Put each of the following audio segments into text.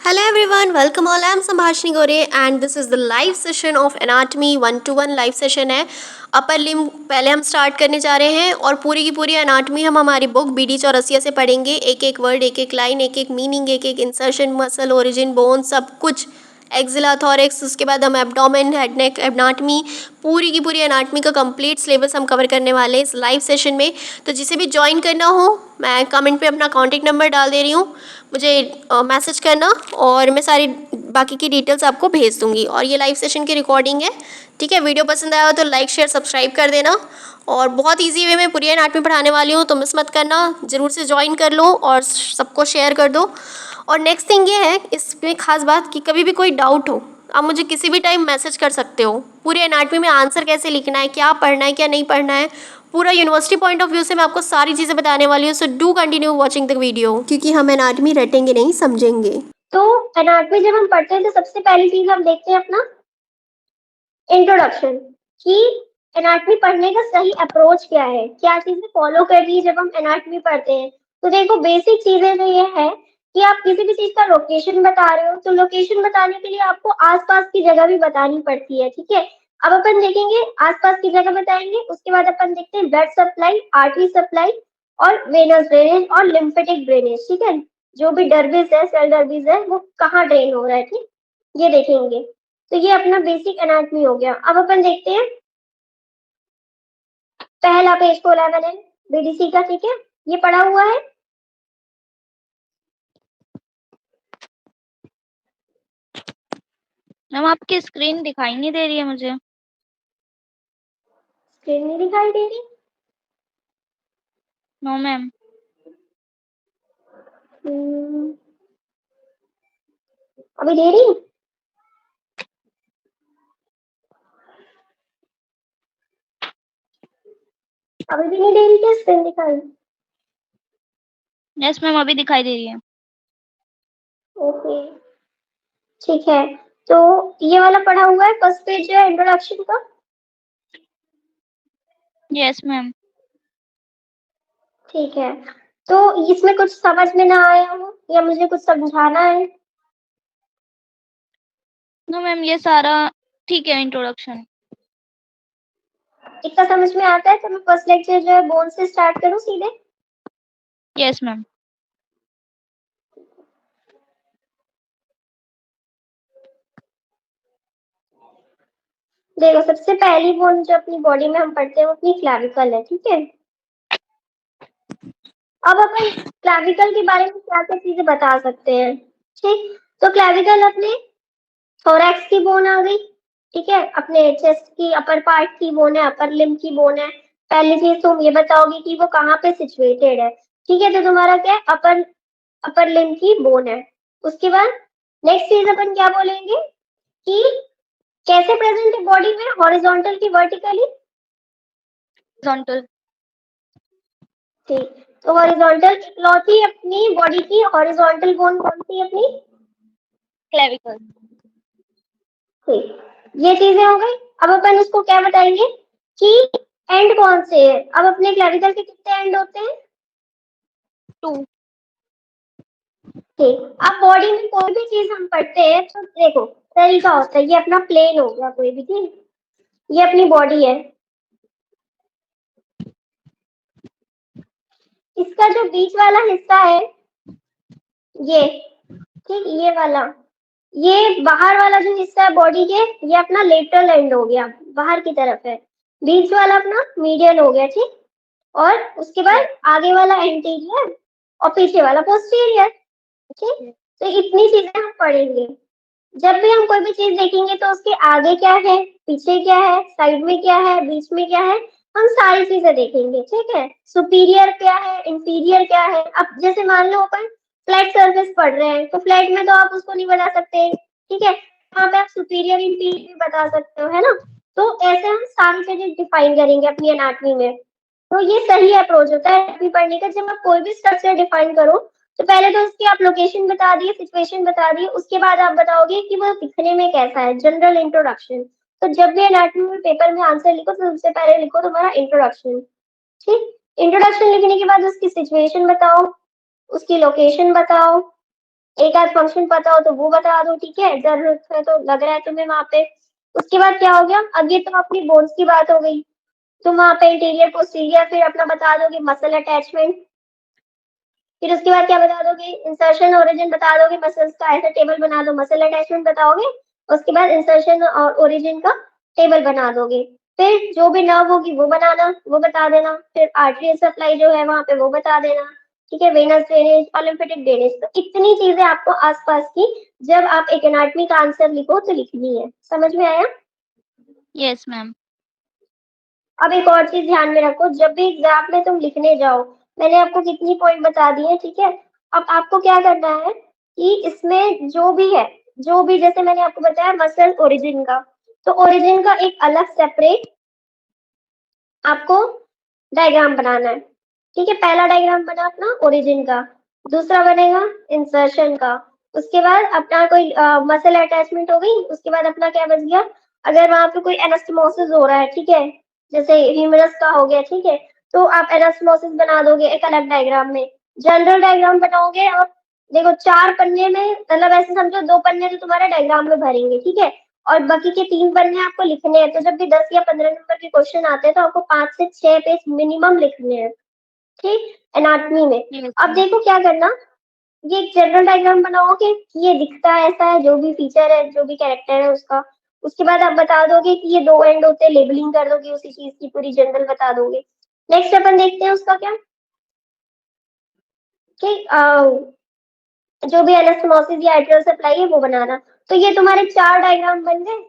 Hello everyone, welcome all. I'm Sambhashini Gore and this is the live session of Anatomy 1-to-1 live session है। Upper limb पहले हम start करने जा रहे हैं और पूरी की पूरी एनाटमी हम हमारी बुक बीडी चौरसिया से पढ़ेंगे। एक एक वर्ड, एक एक लाइन, एक एक मीनिंग, एक एक इंसर्शन, मसल, ओरिजिन, बोन, सब कुछ, एक्सिला, थॉरेक्स, उसके बाद हम एब्डोमेन, हेड नेक, एनाटमी, पूरी की पूरी एनाटमी का कंप्लीट सिलेबस हम कवर करने वाले हैं इस लाइव सेशन में। तो जिसे भी ज्वाइन करना हो, मैं कमेंट पे अपना कॉन्टैक्ट नंबर डाल दे रही हूँ, मुझे मैसेज करना और मैं सारी बाकी की डिटेल्स आपको भेज दूँगी। और ये लाइव सेशन की रिकॉर्डिंग है, ठीक है। वीडियो पसंद आया हो तो लाइक शेयर सब्सक्राइब कर देना। और बहुत ईजी वे में पूरी एनाटमी पढ़ाने वाली हूँ, तो मिस मत करना, ज़रूर से ज्वाइन कर लो और सबको शेयर कर दो। और नेक्स्ट थिंग ये है इसमें खास बात कि कभी भी कोई डाउट हो, आप मुझे किसी भी टाइम मैसेज कर सकते हो। पूरी एनाटमी में आंसर कैसे लिखना है, क्या पढ़ना है, क्या नहीं पढ़ना है, पूरा यूनिवर्सिटी पॉइंट ऑफ व्यू से मैं आपको सारी चीज़ें बताने वाली हूँ। So do continue watching the video, क्योंकि हम एनाटमी रटेंगे नहीं, समझेंगे। तो एनाटमी जब हम पढ़ते हैं तो सबसे पहली चीज हम देखते हैं अपना इंट्रोडक्शन, कि एनाटमी पढ़ने का सही अप्रोच क्या है, क्या चीजें फॉलो करनी है जब हम एनाटमी पढ़ते हैं। तो देखो, बेसिक चीजें तो ये है कि आप किसी भी चीज का लोकेशन बता रहे हो तो लोकेशन बताने के लिए आपको आसपास की जगह भी बतानी पड़ती है, ठीक है। अब अपन देखेंगे, आसपास की जगह बताएंगे, उसके बाद अपन देखते हैं ब्लड सप्लाई, आर्टरी सप्लाई और वेनस ड्रेनेज और लिम्फेटिक ड्रेनेज, ठीक है। जो भी डर्बिस है, सेल डर्बिस है, वो कहाँ ड्रेन हो रहा है, ठीक, ये देखेंगे। तो ये अपना बेसिक एनाटमी हो गया। अब अपन देखते हैं, पहला पेज खोला मैंने बीडीसी का, ठीक है, ये पढ़ा हुआ है। मैम आपकी स्क्रीन दिखाई नहीं दे रही है मुझे। स्क्रीन नहीं दिखाई दे रही? No ma'am. अभी दे रही? अभी भी नहीं दे रही क्या स्क्रीन दिखाई? यस मैम, अभी दिखाई दे रही है। ओके, ठीक है। तो ये वाला पढ़ा हुआ है, फर्स्ट पेज जो है इंट्रोडक्शन का। Yes ma'am. ठीक है, तो इसमें कुछ समझ में ना आया हो या मुझे कुछ समझाना है? नो मैम, ये सारा ठीक है इंट्रोडक्शन। इतना समझ में आता है तो मैं फर्स्ट लेक्चर जो है बोन से स्टार्ट करूं सीधे? Yes ma'am. देखो, सबसे पहली बोन जो अपनी बॉडी में हम पढ़ते हैं वो अपनी क्लैविकल है, ठीक है। अब अपन क्लैविकल के बारे में क्या क्या चीजें बता सकते हैं, ठीक। तो क्लैविकल अपने थोरैक्स की बोन आ गई, ठीक है, अपने चेस्ट की अपर पार्ट की बोन है, अपर लिम्ब की बोन है। पहली चीज तुम ये बताओगे कि वो कहाँ पे सिचुएटेड है, ठीक है। तो तुम्हारा क्या है, अपर अपर लिम्ब की बोन है। उसके बाद नेक्स्ट चीज अपन क्या बोलेंगे कि कैसे प्रेजेंट है बॉडी में, हॉरिजॉन्टल की वर्टिकली? हॉरिजॉन्टल। ठीक, तो हॉरिजॉन्टल इकलौती अपनी बॉडी की हॉरिजॉन्टल बोन कौन सी है अपनी? क्लेविकल। ठीक, ये चीजें हो गई। अब अपन उसको क्या बताएंगे कि एंड कौन से है। अब अपने क्लैविकल के कितने एंड होते हैं? 2। ठीक, अब बॉडी में कोई भी चीज हम पढ़ते हैं तो देखो तरीका होता है, ये अपना प्लेन हो गया कोई भी चीज, ये अपनी बॉडी है, इसका जो बीच वाला हिस्सा है ये, ठीक, ये वाला, ये बाहर वाला जो हिस्सा है बॉडी के, ये अपना लेटरल एंड हो गया, बाहर की तरफ है। बीच वाला अपना मीडियल हो गया, ठीक। और उसके बाद आगे वाला एंटीरियर और पीछे वाला पोस्टीरियर, ठीक। तो इतनी चीजें हम पढ़ेंगे। जब भी हम कोई भी चीज देखेंगे तो उसके आगे क्या है, पीछे क्या है, साइड में क्या है, बीच में क्या है, हम सारी चीजें देखेंगे, ठीक है। सुपीरियर क्या है, इंफीरियर क्या है। अब जैसे मान लो अपन फ्लैट सरफेस पढ़ रहे हैं तो फ्लैट में तो आप उसको नहीं बता सकते, ठीक है, वहां पे आप सुपीरियर इंफीरियर भी बता सकते हो, है ना। तो ऐसे हम सारी चीजें डिफाइन करेंगे अपनी एनाटमी में। तो ये सही अप्रोच होता है एनाटमी पढ़ने का। जब आप कोई भी स्ट्रक्चर डिफाइन करो तो पहले तो उसकी आप लोकेशन बता दिए, सिचुएशन बता दिए, उसके बाद आप बताओगे कि वो दिखने में कैसा है, जनरल इंट्रोडक्शन। तो जब भी एनाटॉमी में पेपर में आंसर लिखो तो सबसे पहले लिखो तुम्हारा इंट्रोडक्शन, ठीक। इंट्रोडक्शन लिखने के बाद उसकी सिचुएशन बताओ, उसकी लोकेशन बताओ, एक आध फंक्शन पता हो तो वो बता दो, ठीक है, जरूरत है तो लग रहा है तुम्हें वहां पे। उसके बाद क्या हो गया, अब ये तो अपनी बोन्स की बात हो गई, तुम वहां पे इंटीरियर पोस्टीरियर फिर अपना बता दोगे मसल अटैचमेंट, फिर उसके बाद क्या बता दोगे, इंसर्शन ओरिजिन बता दोगे, मसल्स का ऐसा टेबल बना दो, मसल अटैचमेंट बताओगे, उसके बाद इंसर्शन और ओरिजिन का टेबल बना दोगे, फिर जो भी नर्व होगी वो बनाना, वो बता देना, फिर आर्टरी सप्लाई जो है वहां पे वो बता देना, ठीक है, वेनस ड्रेनेज और लिम्फेटिक ड्रेनेज। तो इतनी चीजें आपको आसपास की जब आप एक एनाटॉमी का आंसर लिखो तो लिखनी है। समझ में आया? Yes ma'am. अब एक और चीज ध्यान में रखो, जब भी एग्जाम में तुम लिखने जाओ, मैंने आपको कितनी पॉइंट बता दी है, ठीक है, अब आपको क्या करना है कि इसमें जो भी है, जो भी जैसे मैंने आपको बताया मसल ओरिजिन का, तो ओरिजिन का एक अलग सेपरेट आपको डायग्राम बनाना है, ठीक है, पहला डायग्राम बना अपना ओरिजिन का, दूसरा बनेगा इंसर्शन का, उसके बाद अपना कोई मसल अटैचमेंट हो गई, उसके बाद अपना क्या बच गया, अगर वहां पे कोई एनास्टोमोसिस हो रहा है, ठीक है, जैसे ह्यूमरस का हो गया, ठीक है, तो आप एनास्टोमोसिस बना दोगे एक अलग डायग्राम में, जनरल डायग्राम बनाओगे, और देखो 4 पन्ने में, मतलब ऐसे समझो 2 पन्ने तो तुम्हारे डायग्राम में भरेंगे, ठीक है, और बाकी के 3 पन्ने आपको लिखने हैं, तो जब भी 10 या 15 नंबर के क्वेश्चन आते हैं तो आपको 5 से 6 पेज मिनिमम लिखने हैं, ठीक, एनाटॉमी में। यस अब देखो क्या करना, ये एक जनरल डायग्राम बनाओगे कि ये दिखता है ऐसा है, जो भी फीचर है, जो भी कैरेक्टर है उसका, उसके बाद आप बता दोगे कि ये 2 एंड होते हैं, लेबलिंग कर दोगे उसी चीज की, पूरी जनरल बता दोगे। नेक्स्ट अपन देखते हैं उसका क्या, ठीक, जो भी एनास्टोमोसिस या एट्रियल सप्लाई है वो बनाना। तो ये तुम्हारे 4 डायग्राम बन गए,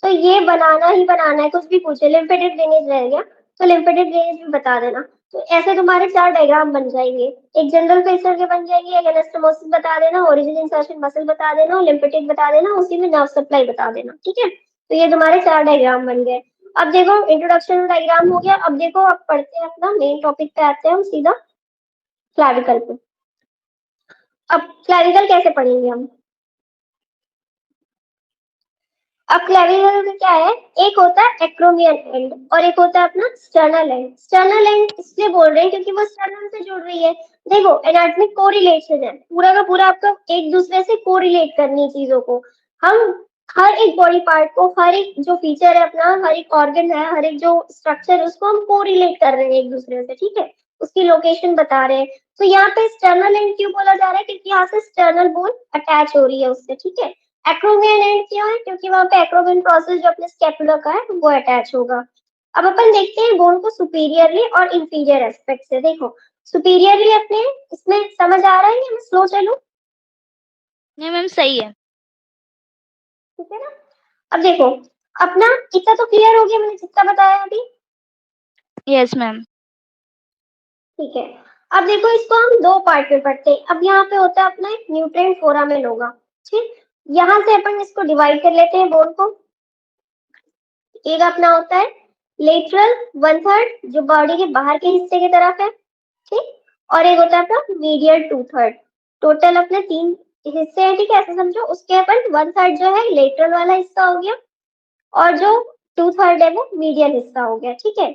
तो ये बनाना ही बनाना है, कुछ भी पूछे, लिम्फेटिक ड्रेनेज रह गया तो लिम्फेटिक ड्रेनेज भी बता देना। तो ऐसे तुम्हारे 4 डायग्राम बन जाएंगे, एक जनरल फेसर के बन जाएंगे, एक एनास्टोमोसिस बता देना, ओरिजिन इंसर्शन मसल बता देना, और लिम्फेटिक बता देना, उसी में नर्व सप्लाई बता देना, ठीक है, तो ये तुम्हारे 4 डायग्राम बन गए। अब देखो इंट्रोडक्शन डायग्राम हो गया, अब देखो अब पढ़ते हैं अपना मेन टॉपिक पे, आते हैं हम सीधा क्लैविकल पे। अब क्लैविकल कैसे पढ़ेंगे हम, अब क्लेविकल में क्या है, एक होता है एक्रोमियल एंड और एक होता है अपना स्टर्नल एंड। स्टर्नल एंड इसलिए बोल रहे हैं क्योंकि वो स्टर्नल से जुड़ रही है। देखो एनाटॉमिक कोरिलेशन है, पूरा का पूरा आपको एक दूसरे से कोरिलेट करनी है चीजों को। हम हर एक बॉडी पार्ट को, हर एक जो फीचर है अपना, हर एक ऑर्गन है, हर एक जो स्ट्रक्चर है, उसको हम कोरिलेट कर रहे हैं एक दूसरे से, ठीक है, उसकी लोकेशन बता रहे हैं। तो यहाँ पे स्टर्नल एंड क्यों बोला जा रहा है, क्योंकि यहाँ से स्टर्नल बोन अटैच हो रही है उससे, ठीक है। एक्रोमियन एंड क्यों है, क्योंकि वहां पे एक्रोमियन प्रोसेस जो अपने स्कैपुला का है वो अटैच होगा। अब अपन देखते हैं बोन को सुपीरियरली और इंफीरियर एस्पेक्ट से। देखो सुपीरियरली अपने इसमें समझ आ रहा है या मैं स्लो चलूं, नहीं मैम सही है। ठीक है ना। अब देखो अपना इतना तो क्लियर हो गया मैंने जितना बताया अभी, यस मैम। ठीक है। अब देखो इसको हम 2 पार्ट में पढ़ते हैं। अब यहाँ पे होता है अपना एक न्यूट्रिएंट फोरामेन होगा, ठीक, यहाँ से अपन इसको डिवाइड कर लेते हैं बोन को। एक अपना होता है लेटरल 1/3 जो बॉडी के बाहर के हिस्से की तरफ है, ठीक, और एक होता है अपना मीडियल 2/3। टोटल अपने 3 हिस्से हैं, ठीक है, ऐसे समझो। उसके अपन 1/3 जो है लेटरल वाला हिस्सा हो गया, और जो 2/3 है वो मीडियल हिस्सा हो गया, ठीक है।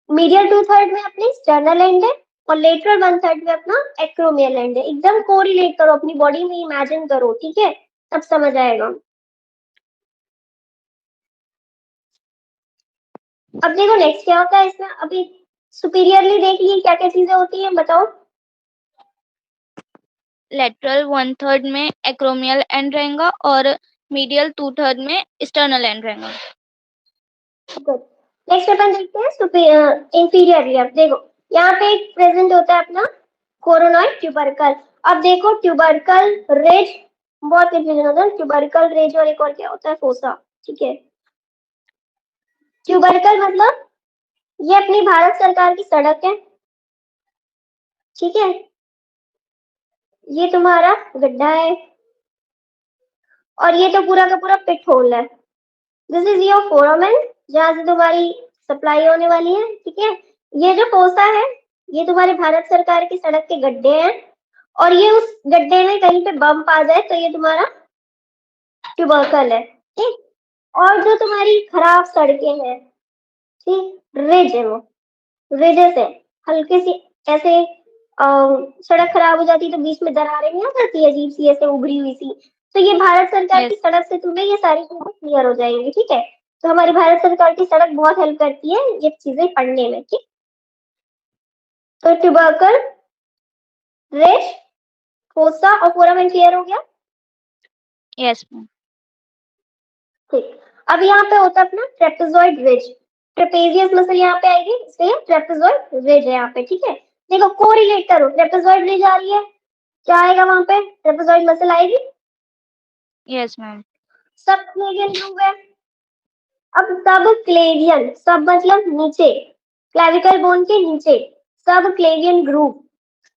मीडियल 2/3 में अपनी स्टर्नल एंड है, और लेटरल 1/3 में अपना एक्रोमियल एंड है। एकदम कोरिलेट करो, अपनी बॉडी में इमेजिन करो, ठीक है, तब समझ आएगा। अब देखो नेक्स्ट क्या होता है इसमें, अभी सुपीरियरली देख लिए क्या क्या चीजें होती है बताओ। लेटरल 1/3 में एक्रोमियल एंड रहेगा और मीडियल 2/3 में स्टर्नल एंड रहेगा। गुड। नेक्स्ट अपन देखते हैं इंफीरियरली। अब देखो यहाँ पे एक प्रेजेंट होता है अपना कोरोनॉइड ट्यूबरकल। अब देखो ट्यूबरकल रेज, बहुत कंफ्यूजन होता है ट्यूबरकल रेज और एक और क्या होता है फोसा, ठीक है। ट्यूबरकल मतलब ये अपनी भारत सरकार की सड़क है, ठीक है, ये तुम्हारा गड्ढा है, और ये तो पूरा का पूरा पिट होल है। दिस इज योर फोरामेन जहां से तुम्हारी सप्लाई होने वाली है, ठीक है। ये जो फोसा है ये तुम्हारे भारत सरकार की सड़क के गड्ढे हैं, और ये उस गड्ढे में कहीं पे बम्प आ जाए तो ये तुम्हारा ट्यूबरकल है, ठीक। और जो तुम्हारी खराब सड़कें हैं, ठीक, रिज है वो, रिजेस है, हल्की सी ऐसे सड़क खराब हो जाती है तो बीच में दरारें नहीं आ जाती अजीब सी ऐसे उभरी हुई सी, तो ये भारत सरकार की Yes. सड़क से तुम्हें ये सारी चीजें क्लियर हो जाएंगी, ठीक है। तो हमारी भारत सरकार की सड़क बहुत हेल्प करती है ये चीजें पढ़ने में, ठीक। तो ट्यूबरकल, रेश, फोसा और फोरामेन क्लियर हो गया, Yes, ma'am. ठीक। अब यहाँ पे होता है अपना ट्रेपेजॉइड रिज, ट्रेपेजियस मसल यहाँ पे आएगी इसलिए ट्रेपेजॉइड रिज है यहाँ पे, ठीक है। देखो कोरिलेट करो, ट्रेपेजॉइड रिज आ रही है, क्या आएगा वहां पे, ट्रेपेजॉइड मसल आएगी, Yes, ma'am. सब क्लेवियन ग्रूव है। अब सब क्लेवियन, सब मतलब नीचे, क्लेविकल बोन के नीचे, सब क्लेवियन ग्रूव,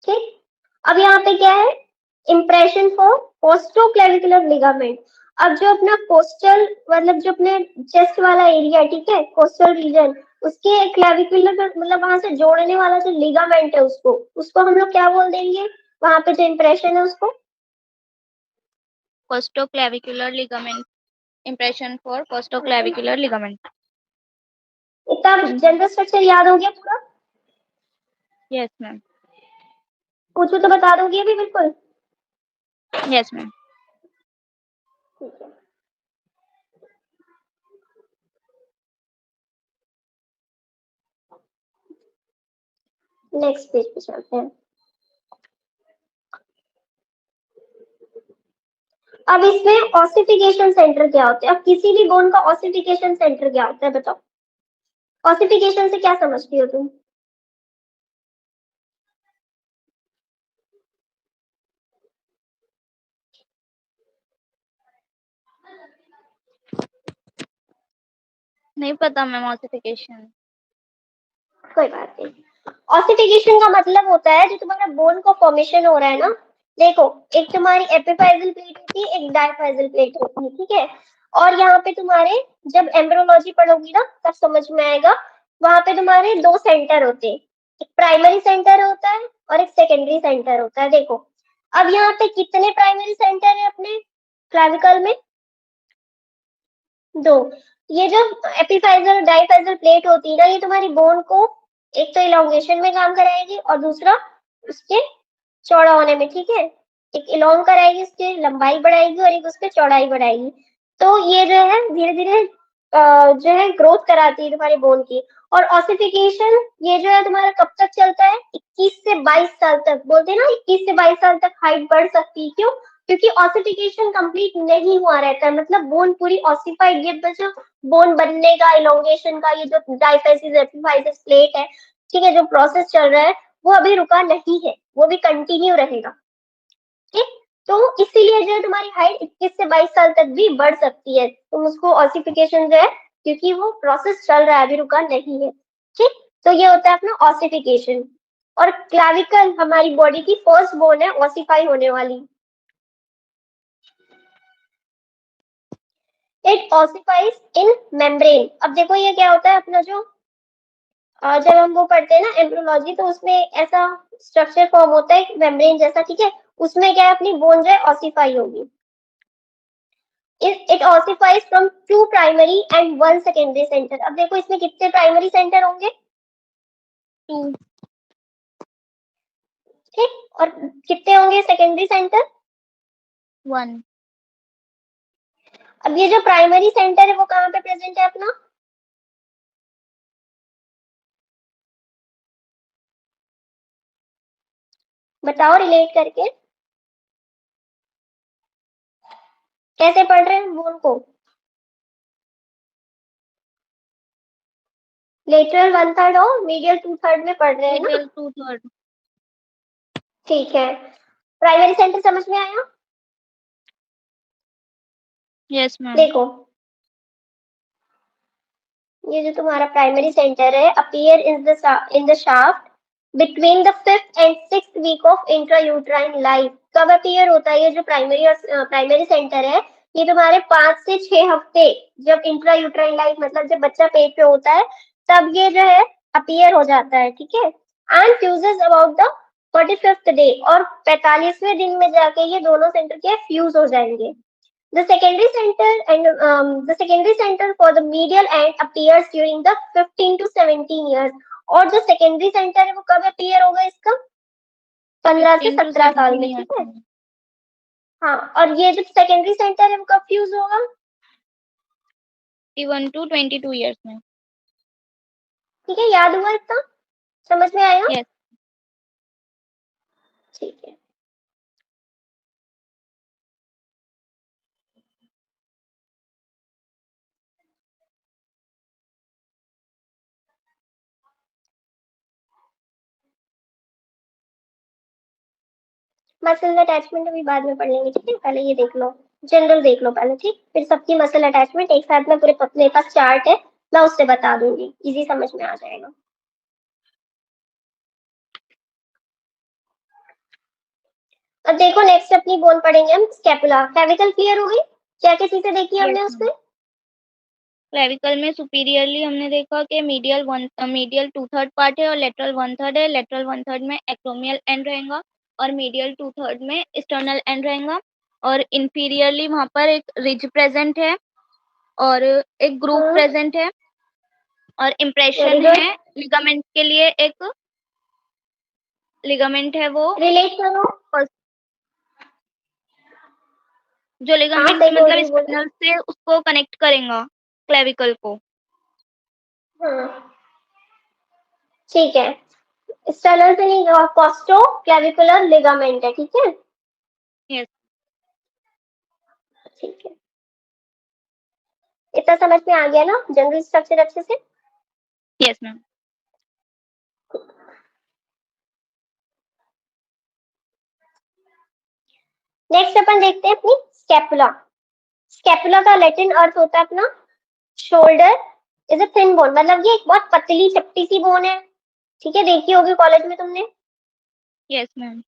ठीक। अब यहाँ पे क्या है, इम्प्रेशन फॉर कोस्टोक्लेविकुलर लिगामेंट। अब जो अपना कोस्टल मतलब जो अपने चेस्ट वाला एरिया, ठीक है, कोस्टल रीजन, उसके क्लेविकुलर मतलब वहां से जोड़ने वाला जो लिगामेंट है उसको हम लोग क्या बोल देंगे, वहां पे जो इम्प्रेशन है उसको Costoclavicular ligament. Impression for costoclavicular ligament. इतना जनरल स्ट्रक्चर याद हो गया पूरा, Yes, ma'am. पूछो तो बता दोगे अभी बिल्कुल, Yes, ma'am. ठीक है। नेक्स्ट पेज पे चलते हैं। अब इसमें ऑसिफिकेशन सेंटर क्या होता है, अब किसी भी बोन का ऑसिफिकेशन सेंटर क्या होता है बताओ, ऑसिफिकेशन से क्या समझती हो तुम, नहीं पता मैम ऑसिफिकेशन। कोई बात नहीं। ऑसिफिकेशन का मतलब होता है जो तुम्हारा बोन का फॉर्मेशन हो रहा है ना, देखो एक तुम्हारी एपिफाइजल प्लेट होती है, एक डायफाइजल प्लेट होती है, ठीक है। और यहाँ पे तुम्हारे जब एम्ब्रियोलॉजी पढ़ोगी ना तब समझ में आएगा, वहां पे तुम्हारे दो सेंटर होते हैं, एक प्राइमरी सेंटर होता है और एक सेकेंडरी सेंटर होता है। देखो अब यहाँ पे कितने प्राइमरी सेंटर है अपने क्लाविकल में, दो। ये जो एपिफाइजल डाइफाइजल प्लेट होती है ना, ये तुम्हारी बोन को एक तो इलोंगेशन में काम कराएगी और दूसरा उसके चौड़ा होने में, ठीक है। एक इलोंग कराएगी, उसकी लंबाई बढ़ाएगी और एक उसकी चौड़ाई बढ़ाएगी। तो ये जो है धीरे धीरे जो है ग्रोथ कराती है तुम्हारे बोन की। और ऑसिफिकेशन ये जो है तुम्हारा कब तक चलता है, 21 से 22 साल तक, बोलते हैं ना 21 से 22 साल तक हाइट बढ़ सकती है, क्यों, क्योंकि ऑसिफिकेशन कंप्लीट नहीं हुआ रहता है, मतलब बोन पूरी ऑसिफाइड, ये जो बोन बनने का इलोंगेशन का ये जो डाइफाइसिस एपिफाइसिस प्लेट है, ठीक है, जो प्रोसेस चल रहा है वो अभी रुका नहीं है, वो भी कंटिन्यू रहेगा, ठीक। तो इसीलिए जो है तुम्हारी हाइट 21 से 22 साल तक भी बढ़ सकती है, तुम उसको ऑसिफिकेशन जो है, क्योंकि वो प्रोसेस चल रहा है अभी रुका नहीं है, ठीक। तो ये होता है अपना ऑसिफिकेशन। और क्लाविकल हमारी बॉडी की फर्स्ट बोन है ऑसिफाई होने वाली, इट ऑसिफाइज इन मेम्ब्रेन। अब देखो ये क्या होता है अपना जो जब हम वो पढ़ते हैं ना एम्ब्रियोलॉजी, तो उसमें ऐसा स्ट्रक्चर फॉर्म होता है मेम्ब्रेन जैसा, ठीक है। उसमें क्या है अपनी बोन जो है ऑसिफाई होगी, it ossifies from 2 primary and 1 secondary centre. अब देखो इसमें कितने प्राइमरी सेंटर होंगे, 2. ठीक, और कितने होंगे सेकेंडरी सेंटर, 1. अब ये जो प्राइमरी सेंटर है वो कहाँ पे प्रेजेंट है अपना, बताओ रिलेट करके, कैसे पढ़ रहे हैं बोन को, लेटरल 1/3 और मीडियल 2/3 में पढ़ रहे हैं ना, Medial 2/3. ठीक है। प्राइमरी सेंटर समझ में आया, Yes, ma'am. देखो ये जो तुम्हारा प्राइमरी सेंटर है appear in the shaft between the 5th and 6th week of intrauterine life. कब अपीयर होता है ये जो प्राइमरी सेंटर है, ये तुम्हारे 5 से 6 हफ्ते जब इंट्रायूट्राइन लाइफ मतलब जब बच्चा पेट पे होता है तब ये जो है अपीयर हो जाता है, ठीक है। And fuses about the 45th day, और 45वें दिन में जाके ये दोनों सेंटर के फ्यूज हो जाएंगे। The secondary center for the medial end appears during the 15 to 17 years। और जो secondary center है वो कब appear होगा इसका, 15 से 15 to 17 साल में, 17 ठीक है। years में। हाँ, और ये जो सेकेंडरी सेंटर है वो कब फ्यूज होगा? 21 to 22 years में। ठीक है, याद हुआ इतना? समझ में आया? यस। ठीक है। मसल अटैचमेंट अभी बाद में पढ़ लेंगे, ठीक है। पहले ये देख लो, जनरल देख लो पहले, ठीक। फिर सबकी मसल अटैचमेंट एक साथ में पूरे मेरे पास चार्ट है, मैं उससे बता दूंगी, इजी समझ में आ जाएगा। अब देखो नेक्स्ट अपनी बोन पढ़ेंगे हम, स्कैपुला। क्लेविकल क्लियर हो गई? क्या क्या चीजें देखी यस हमने मैम। उसमें? क्लेविकल में सुपीरियरली हमने देखा कि मीडियल 2/3 पार्ट है और लेटरल 1/3 है। लेटरल 1/3 में एक्रोमियल एंड रहेगा और मीडियल 2/3 में एक्सटर्नल एंड रहेगा। और इंफीरियरली वहां पर एक रिज प्रेजेंट है और एक ग्रूव प्रेजेंट है और वेरी इम्प्रेशन गुड। है। लिगामेंट के लिए एक लिगामेंट है वो, रिलेट करो। जो हाँ, लिगामेंट सही बोल मतलब रही, बोलो। स्पाइनल से उसको कनेक्ट करेगा क्लेविकल को। हाँ, ठीक है। स्टेनल से नहीं, कॉस्टो क्लेविकुलर लिगामेंट है, ठीक है। यस। ठीक है, इतना समझ में आ गया ना जनरल स्ट्रक्चर अच्छे से? Yes ma'am. नेक्स्ट अपन देखते हैं अपनी स्कैपुला। स्कैपुला का लैटिन अर्थ होता है अपना shoulder is a thin bone, मतलब ये एक बहुत पतली चपटी सी बोन है, ठीक है। देखी होगी कॉलेज में तुमने, यस मैम।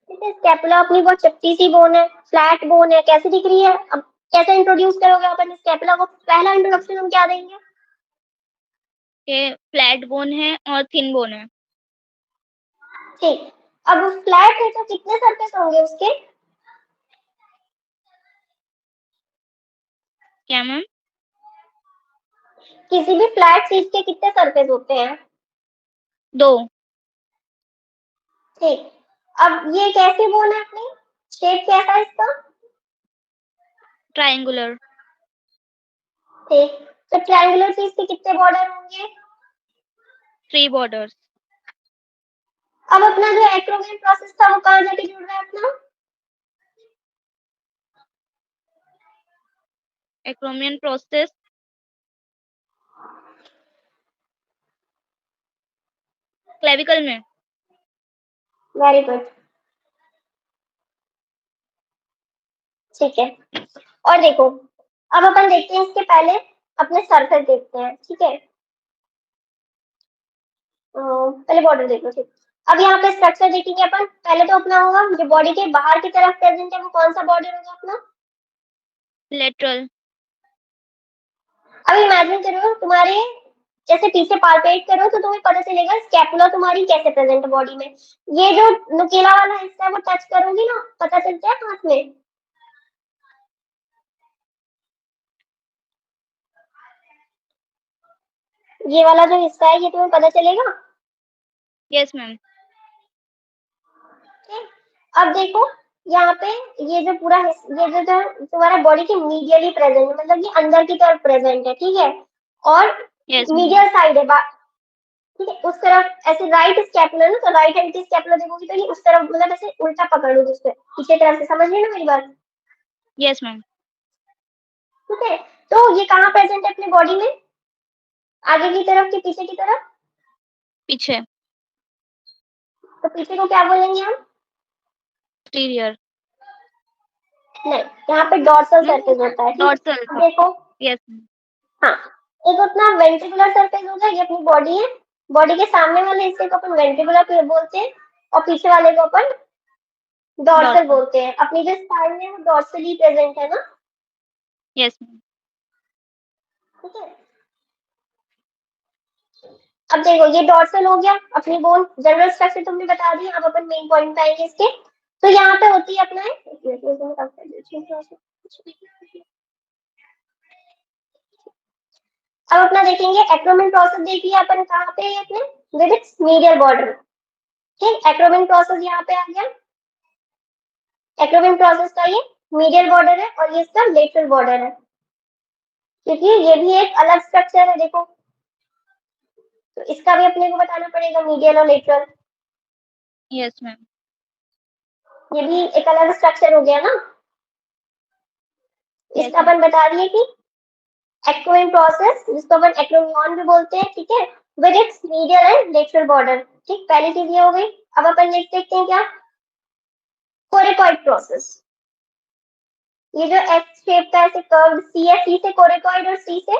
ठीक है। स्कैपुला अपनी बहुत चपटी सी बोन है, फ्लैट बोन है। कैसी दिख रही है? अब कैसे इंट्रोड्यूस करोगे अपन स्कैपुला को? पहला इंट्रोडक्शन हम क्या देंगे? ये फ्लैट बोन है और थिन बोन है। ठीक। अब फ्लैट है तो कितने सरफेस होंगे उसके? क्या मैम? किसी भी फ्लैट चीज के कितने सरफेस होते हैं? 2। ठीक। अब ये कैसी बोन है अपनी? शेप कैसा है इसका? ट्रायंगुलर। ठीक। तो ट्रायंगुलर चीज के कितने बॉर्डर होंगे? 3 बॉर्डर्स। अब अपना जो एक्रोमियन प्रोसेस था वो कहाँ जाके जुड़ रहा है अपना? एक्रोमियन प्रोसेस क्लेविकल में। वेरी गुड, ठीक है। और देखो, अब अपन देखते हैं इसके पहले अपने सरफेस देखते हैं, ठीक है। पहले बॉर्डर देख लो, ठीक। अब यहाँ पे स्ट्रक्चर देखेंगे अपन। पहले तो अपना होगा जो बॉडी के बाहर की तरफ प्रेजेंट है, वो कौन सा बॉर्डर होगा अपना? लेटरल। अब इमेजिन करो तुम्हारे जैसे पीछे पालपेट करो तो तुम्हें पता चलेगा स्कैपुला तुम्हारी कैसे प्रेजेंट है बॉडी में। ये जो नुकीला वाला हिस्सा है वो टच करोगी ना, पता चलता है हाथ में। ये वाला जो हिस्सा है ये तुम्हें पता चलेगा। Yes ma'am. ठीक। अब देखो यहाँ पे ये जो पूरा ये जो तुम्हारा बॉडी के मीडियली प्रेजेंट है, मतलब ये अंदर की तरफ प्रेजेंट है, ठीक है। और यस मैम। मीडियल साइड है, ठीक है। उस तरफ ऐसे राइट स्कैपुलर ना, तो राइट हैंड की स्कैपुलर देखोगी तो ये उस तरफ, मतलब ऐसे उल्टा पकड़ लो उसको पीछे तरफ से। समझ रही हो ना मेरी बात? Yes ma'am. ठीक है। तो ये कहाँ प्रेजेंट है अपनी बॉडी में? आगे की तरफ कि पीछे की तरफ? पीछे। तो पीछे को क्या बोलेंगे हम? एक्सटीरियर। नहीं, यहाँ पे डॉर्सल नहीं, सरफेस होता है, ठीक है। डॉर्सल अब था। देखो, यस मैम। हाँ, एक अपना वेंट्रिकुलर सरफेस होगा, ये अपनी बॉडी है। बॉडी के सामने वाले हिस्से को अपन वेंट्रिकुलर बोलते हैं और पीछे वाले को अपन डॉर्सल डॉर्सल। बोलते हैं। अपनी जो स्पाइन है वो डॉर्सली प्रेजेंट है ना, यस मैम। ठीक है। अब देखो ये डॉर्सल हो गया अपनी बोन। जनरल स्ट्रक्चर तुमने बता दी, अब अपन मेन पॉइंट पे आएंगे इसके। तो यहाँ पे होती है अपना अब अपना देखेंगे एक्रोमियन प्रोसेस। देखिए अपन कहाँ पे है अपने विद इट्स मीडियल बॉर्डर, ठीक, एक्रोमिन प्रोसेस यहाँ पे आ गया। एक्रोमिन प्रोसेस का ये मीडियल बॉर्डर है और ये इसका लेटरल बॉर्डर है, क्योंकि ये भी एक अलग स्ट्रक्चर है देखो, तो इसका भी अपने को बताना पड़ेगा मीडियल और लेटरल। Yes ma'am. ये भी एक अलग स्ट्रक्चर हो गया ना। Yes, इसका अपन बता दिए कि एक्रोमिन प्रोसेस, जिसको अपन एक्रोमियन भी बोलते हैं, ठीक है, with its medial and lateral border. ठीक, पहली चीज ये हो गई। अब अपन नेक्स्ट देखते हैं क्या, कोरेकॉइड प्रोसेस। ये जो एक्स शेप का ऐसे कर्व सी है, सी से कोरेकॉइड और सी से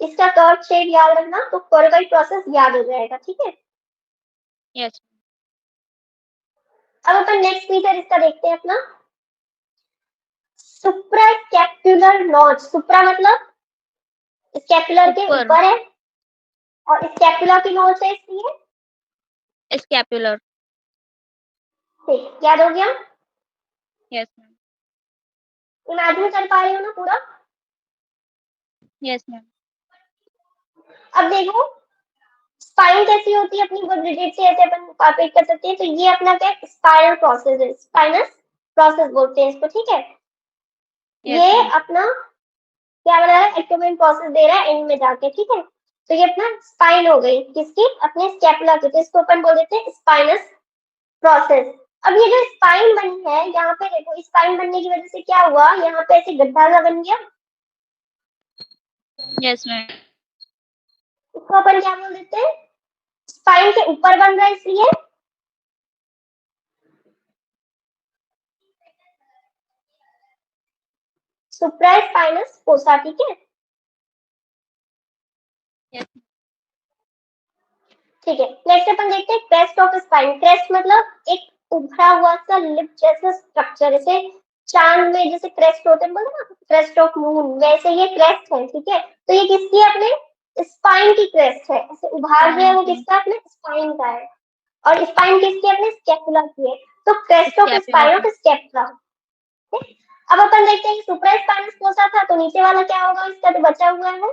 इसका कर्व शेप याद रखना, तो कोरेकॉइड प्रोसेस याद हो जाएगा। ठीक है, यस। अब अपन नेक्स्ट फीचर इसका देखते हैं अपना, सुप्रास्कैपुलर नॉच। सुप्रा मतलब स्कैपुलर के ऊपर। ऊपर है और स्कैपुला की नॉच है इसलिए स्कैपुलर। ठीक, याद हो गया। Yes ma'am. इमेजिन कर पा रहे हो ना पूरा। Yes ma'am. अब देखो स्पाइन कैसी होती है अपनी, वो डिजिट से ऐसे अपन कॉपरेट कर सकते हैं, तो ये अपना क्या स्पाइनल प्रोसेस है, स्पाइनस प्रोसेस बोलते हैं इसको। ठीक है, Yes, ये ma'am. अपना क्या बना रहा है, एक्टोमिन प्रोसेस दे रहा है एंड में जाके। ठीक है, तो ये अपना स्पाइन हो गई किसकी, अपने स्कैपुला की, तो इसको अपन बोल देते हैं स्पाइनस प्रोसेस। अब ये जो स्पाइन बनी है यहाँ पे देखो, स्पाइन बनने की वजह से क्या हुआ, यहाँ पे ऐसे गड्ढा सा बन गया, यस मैम। इसको अपन क्या बोल देते हैं, स्पाइन के ऊपर बन रहा है इसलिए सुप्रास्पाइनस फोसा। ठीक है, यस। ठीक है, नेक्स्ट अपन देखते हैं क्रेस्ट ऑफ स्पाइन। क्रेस्ट मतलब एक उभरा हुआ सा लिप जैसा स्ट्रक्चर, जैसे चांद में जैसे क्रेस्ट होते हैं, बोलो ना क्रेस्ट ऑफ मून, वैसे ये क्रेस्ट है। ठीक है, तो ये किसकी है, अपने स्पाइन की क्रेस्ट है। ऐसे उभार जो है वो किसका, अपने स्पाइन का है, और स्पाइन किसकी, अपने स्कैपुला की है। तो क्रेस्ट ऑफ स्कैपुला स्पाइन की। Of scapula. अब अपन देखते हैं सुप्रास्पाइनस फोसा था, तो नीचे वाला क्या होगा इसका, तो बचा हुआ है वो।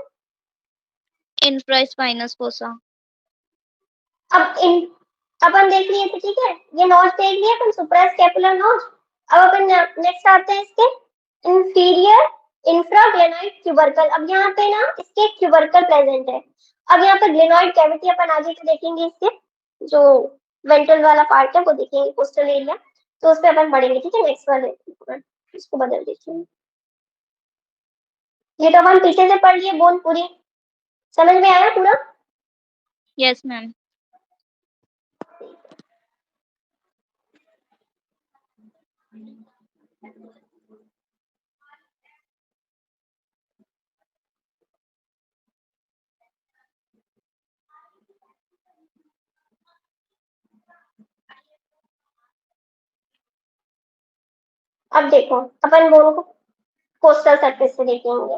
Infraspinous fossa. अब इन अपन देख लिए थे, ठीक है, ये नॉच देख लिया अपन, सुप्रास्कैपुलर नॉच। अब अपन नेक्स्ट आते हैं इसके इंफीरियर इंफ्राग्लेनोइड ट्यूबरकल। अब यहाँ पे ना इसके ट्यूबरकल प्रेजेंट है। अब यहाँ पे ग्लेनोइड कैविटी अपन आगे के देखेंगे, इसके जो वेंट्रल वाला पार्ट है वो देखेंगे, कोस्टल एरिया, तो उस पर अपन पढ़ेंगे। ठीक है, नेक्स्ट वाले इसको बदल दीजिए। ये तो अपन पीछे से पढ़ लिए, बोन पूरी समझ में आया पूरा। Yes ma'am. अब देखो अपन बोन को कोस्टल सरफेस से देखेंगे।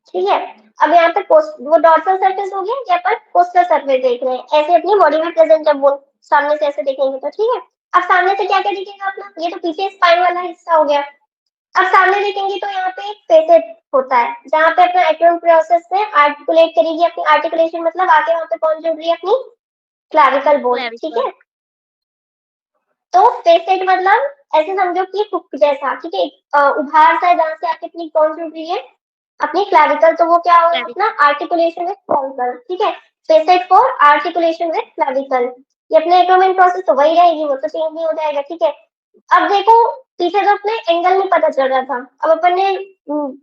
ठीक है, अब यहाँ पे वो डॉर्सल सरफेस हो गया, यहाँ पर कोस्टल सरफेस देख रहे हैं, ऐसे अपनी बॉडी में प्रेजेंट है। वो सामने से ऐसे देखेंगे तो ठीक है। अब सामने से क्या क्या दिखेगा अपना, ये तो पीछे स्पाइन वाला हिस्सा हो गया। अब सामने देखेंगे तो यहाँ पे एक फेसेट होता है, जहाँ पे अपना एक्रोन प्रोसेस से आर्टिकुलेट करेगी अपनी, आर्टिकुलेशन मतलब आके वहाँ पे कौन जुड़ रही है, अपनी क्लैविकल बोन। ठीक है, तो फेसेट मतलब ऐसे समझो कि हुक जैसा। ठीक है, उभार सा है जहाँ से आके अपनी कौन जुड़ रही है, अपनी क्लैविकल, तो वो क्या होगा अपना आर्टिकुलेशन विद क्लैविकल। ठीक है, facet for articulation with clavicle. ये अपने एक्रोमिन प्रोसेस तो वही रहेगी, वो तो चेंज नहीं हो जाएगा। ठीक है, अब देखो पीछे तो अपने एंगल नहीं पता चल रहा था, अब अपन ने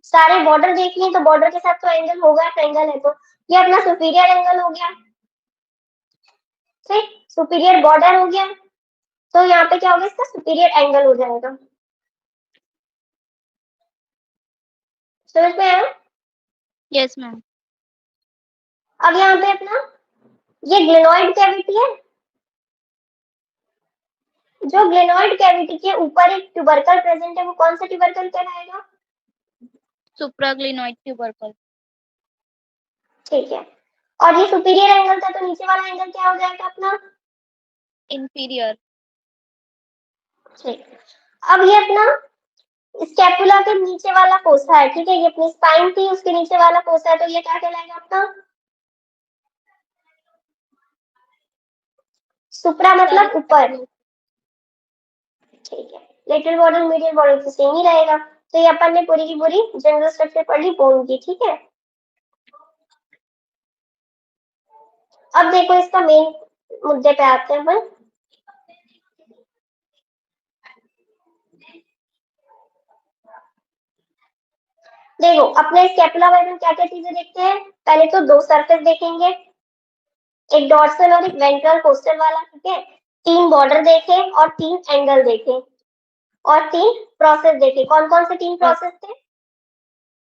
सारे बॉर्डर देख लिए, तो बॉर्डर के साथ तो एंगल होगा, ट्रायंगल है, तो ये अपना सुपीरियर एंगल हो गया। ठीक, सुपीरियर बॉर्डर हो गया, तो यहाँ पे क्या होगा, इसका सुपीरियर एंगल हो जाएगा। समझ में आया। Yes ma'am. अब यहाँ पे अपना ये ग्लेनोइड कैविटी है, जो ग्लेनोइड कैविटी के ऊपर एक ट्यूबरकल प्रेजेंट है, वो कौन सा ट्यूबरकल कहलाएगा, सुप्राग्लिनोइड ट्यूबरकल। ठीक है, और ये सुपीरियर एंगल था, तो नीचे वाला एंगल क्या हो जाएगा अपना, इंफीरियर। ठीक। अब ये अपना स्कैपुला के नीचे वाला फोसा है। ठीक है, ये अपनी स्पाइन थी, उसके नीचे वाला फोसा है, तो ये क्या कहलाएगा अपना सुप्रा मतलब ऊपर, ठीक है। लेटरल बॉर्डर मीडियल बॉर्डर तो सेम ही रहेगा। तो ये अपन ने पूरी की पूरी जनरल स्ट्रक्चर पढ़ ली बोन की, ठीक है। अब देखो इसका मेन मुद्दे पे आते हैं अपन। देखो अपने स्कैपुला में क्या क्या चीजें देखते हैं, पहले तो दो सरफेस देखेंगे, एक डॉर्सल और एक वेंट्रल कोस्टल वाला, ठीक है। 3 बॉर्डर देखे और 3 एंगल देखे और 3 प्रोसेस देखे। कौन कौन से 3 प्रोसेस थे?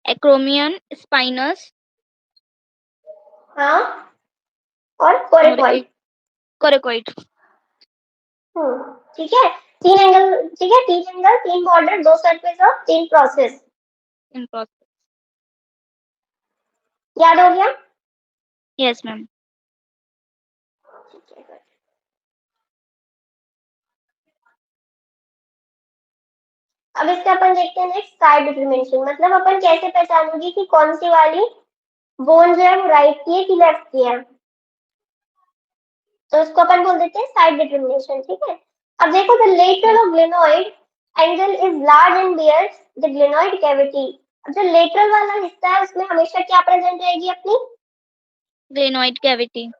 एक्रोमियन, स्पाइनस हाँ, और और कोरेकॉइड। एक कोरेकॉइड। ठीक है। 3 एंगल, ठीक है, 3 एंगल, 3 बॉर्डर, 2 सरफेस और 3 प्रोसेस। In process. याद हो गया? Yes ma'am. अब इसका अपन देखते हैं नेक्स्ट साइड डिटरमिनेशन, मतलब अपन कैसे पहचानोगे कि कौन सी वाली बोन जो है वो राइट की है कि लेफ्ट की है। तो इसको अपन बोल देते हैं साइड डिटरमिनेशन, ठीक है। अब देखो the lateral of glenoid angle is large and bears the glenoid cavity. अब जो लेटरल वाला हिस्सा है उसमें हमेशा क्या प्रेजेंट रहेगी अपनी, ग्लेनोइड कैविटी।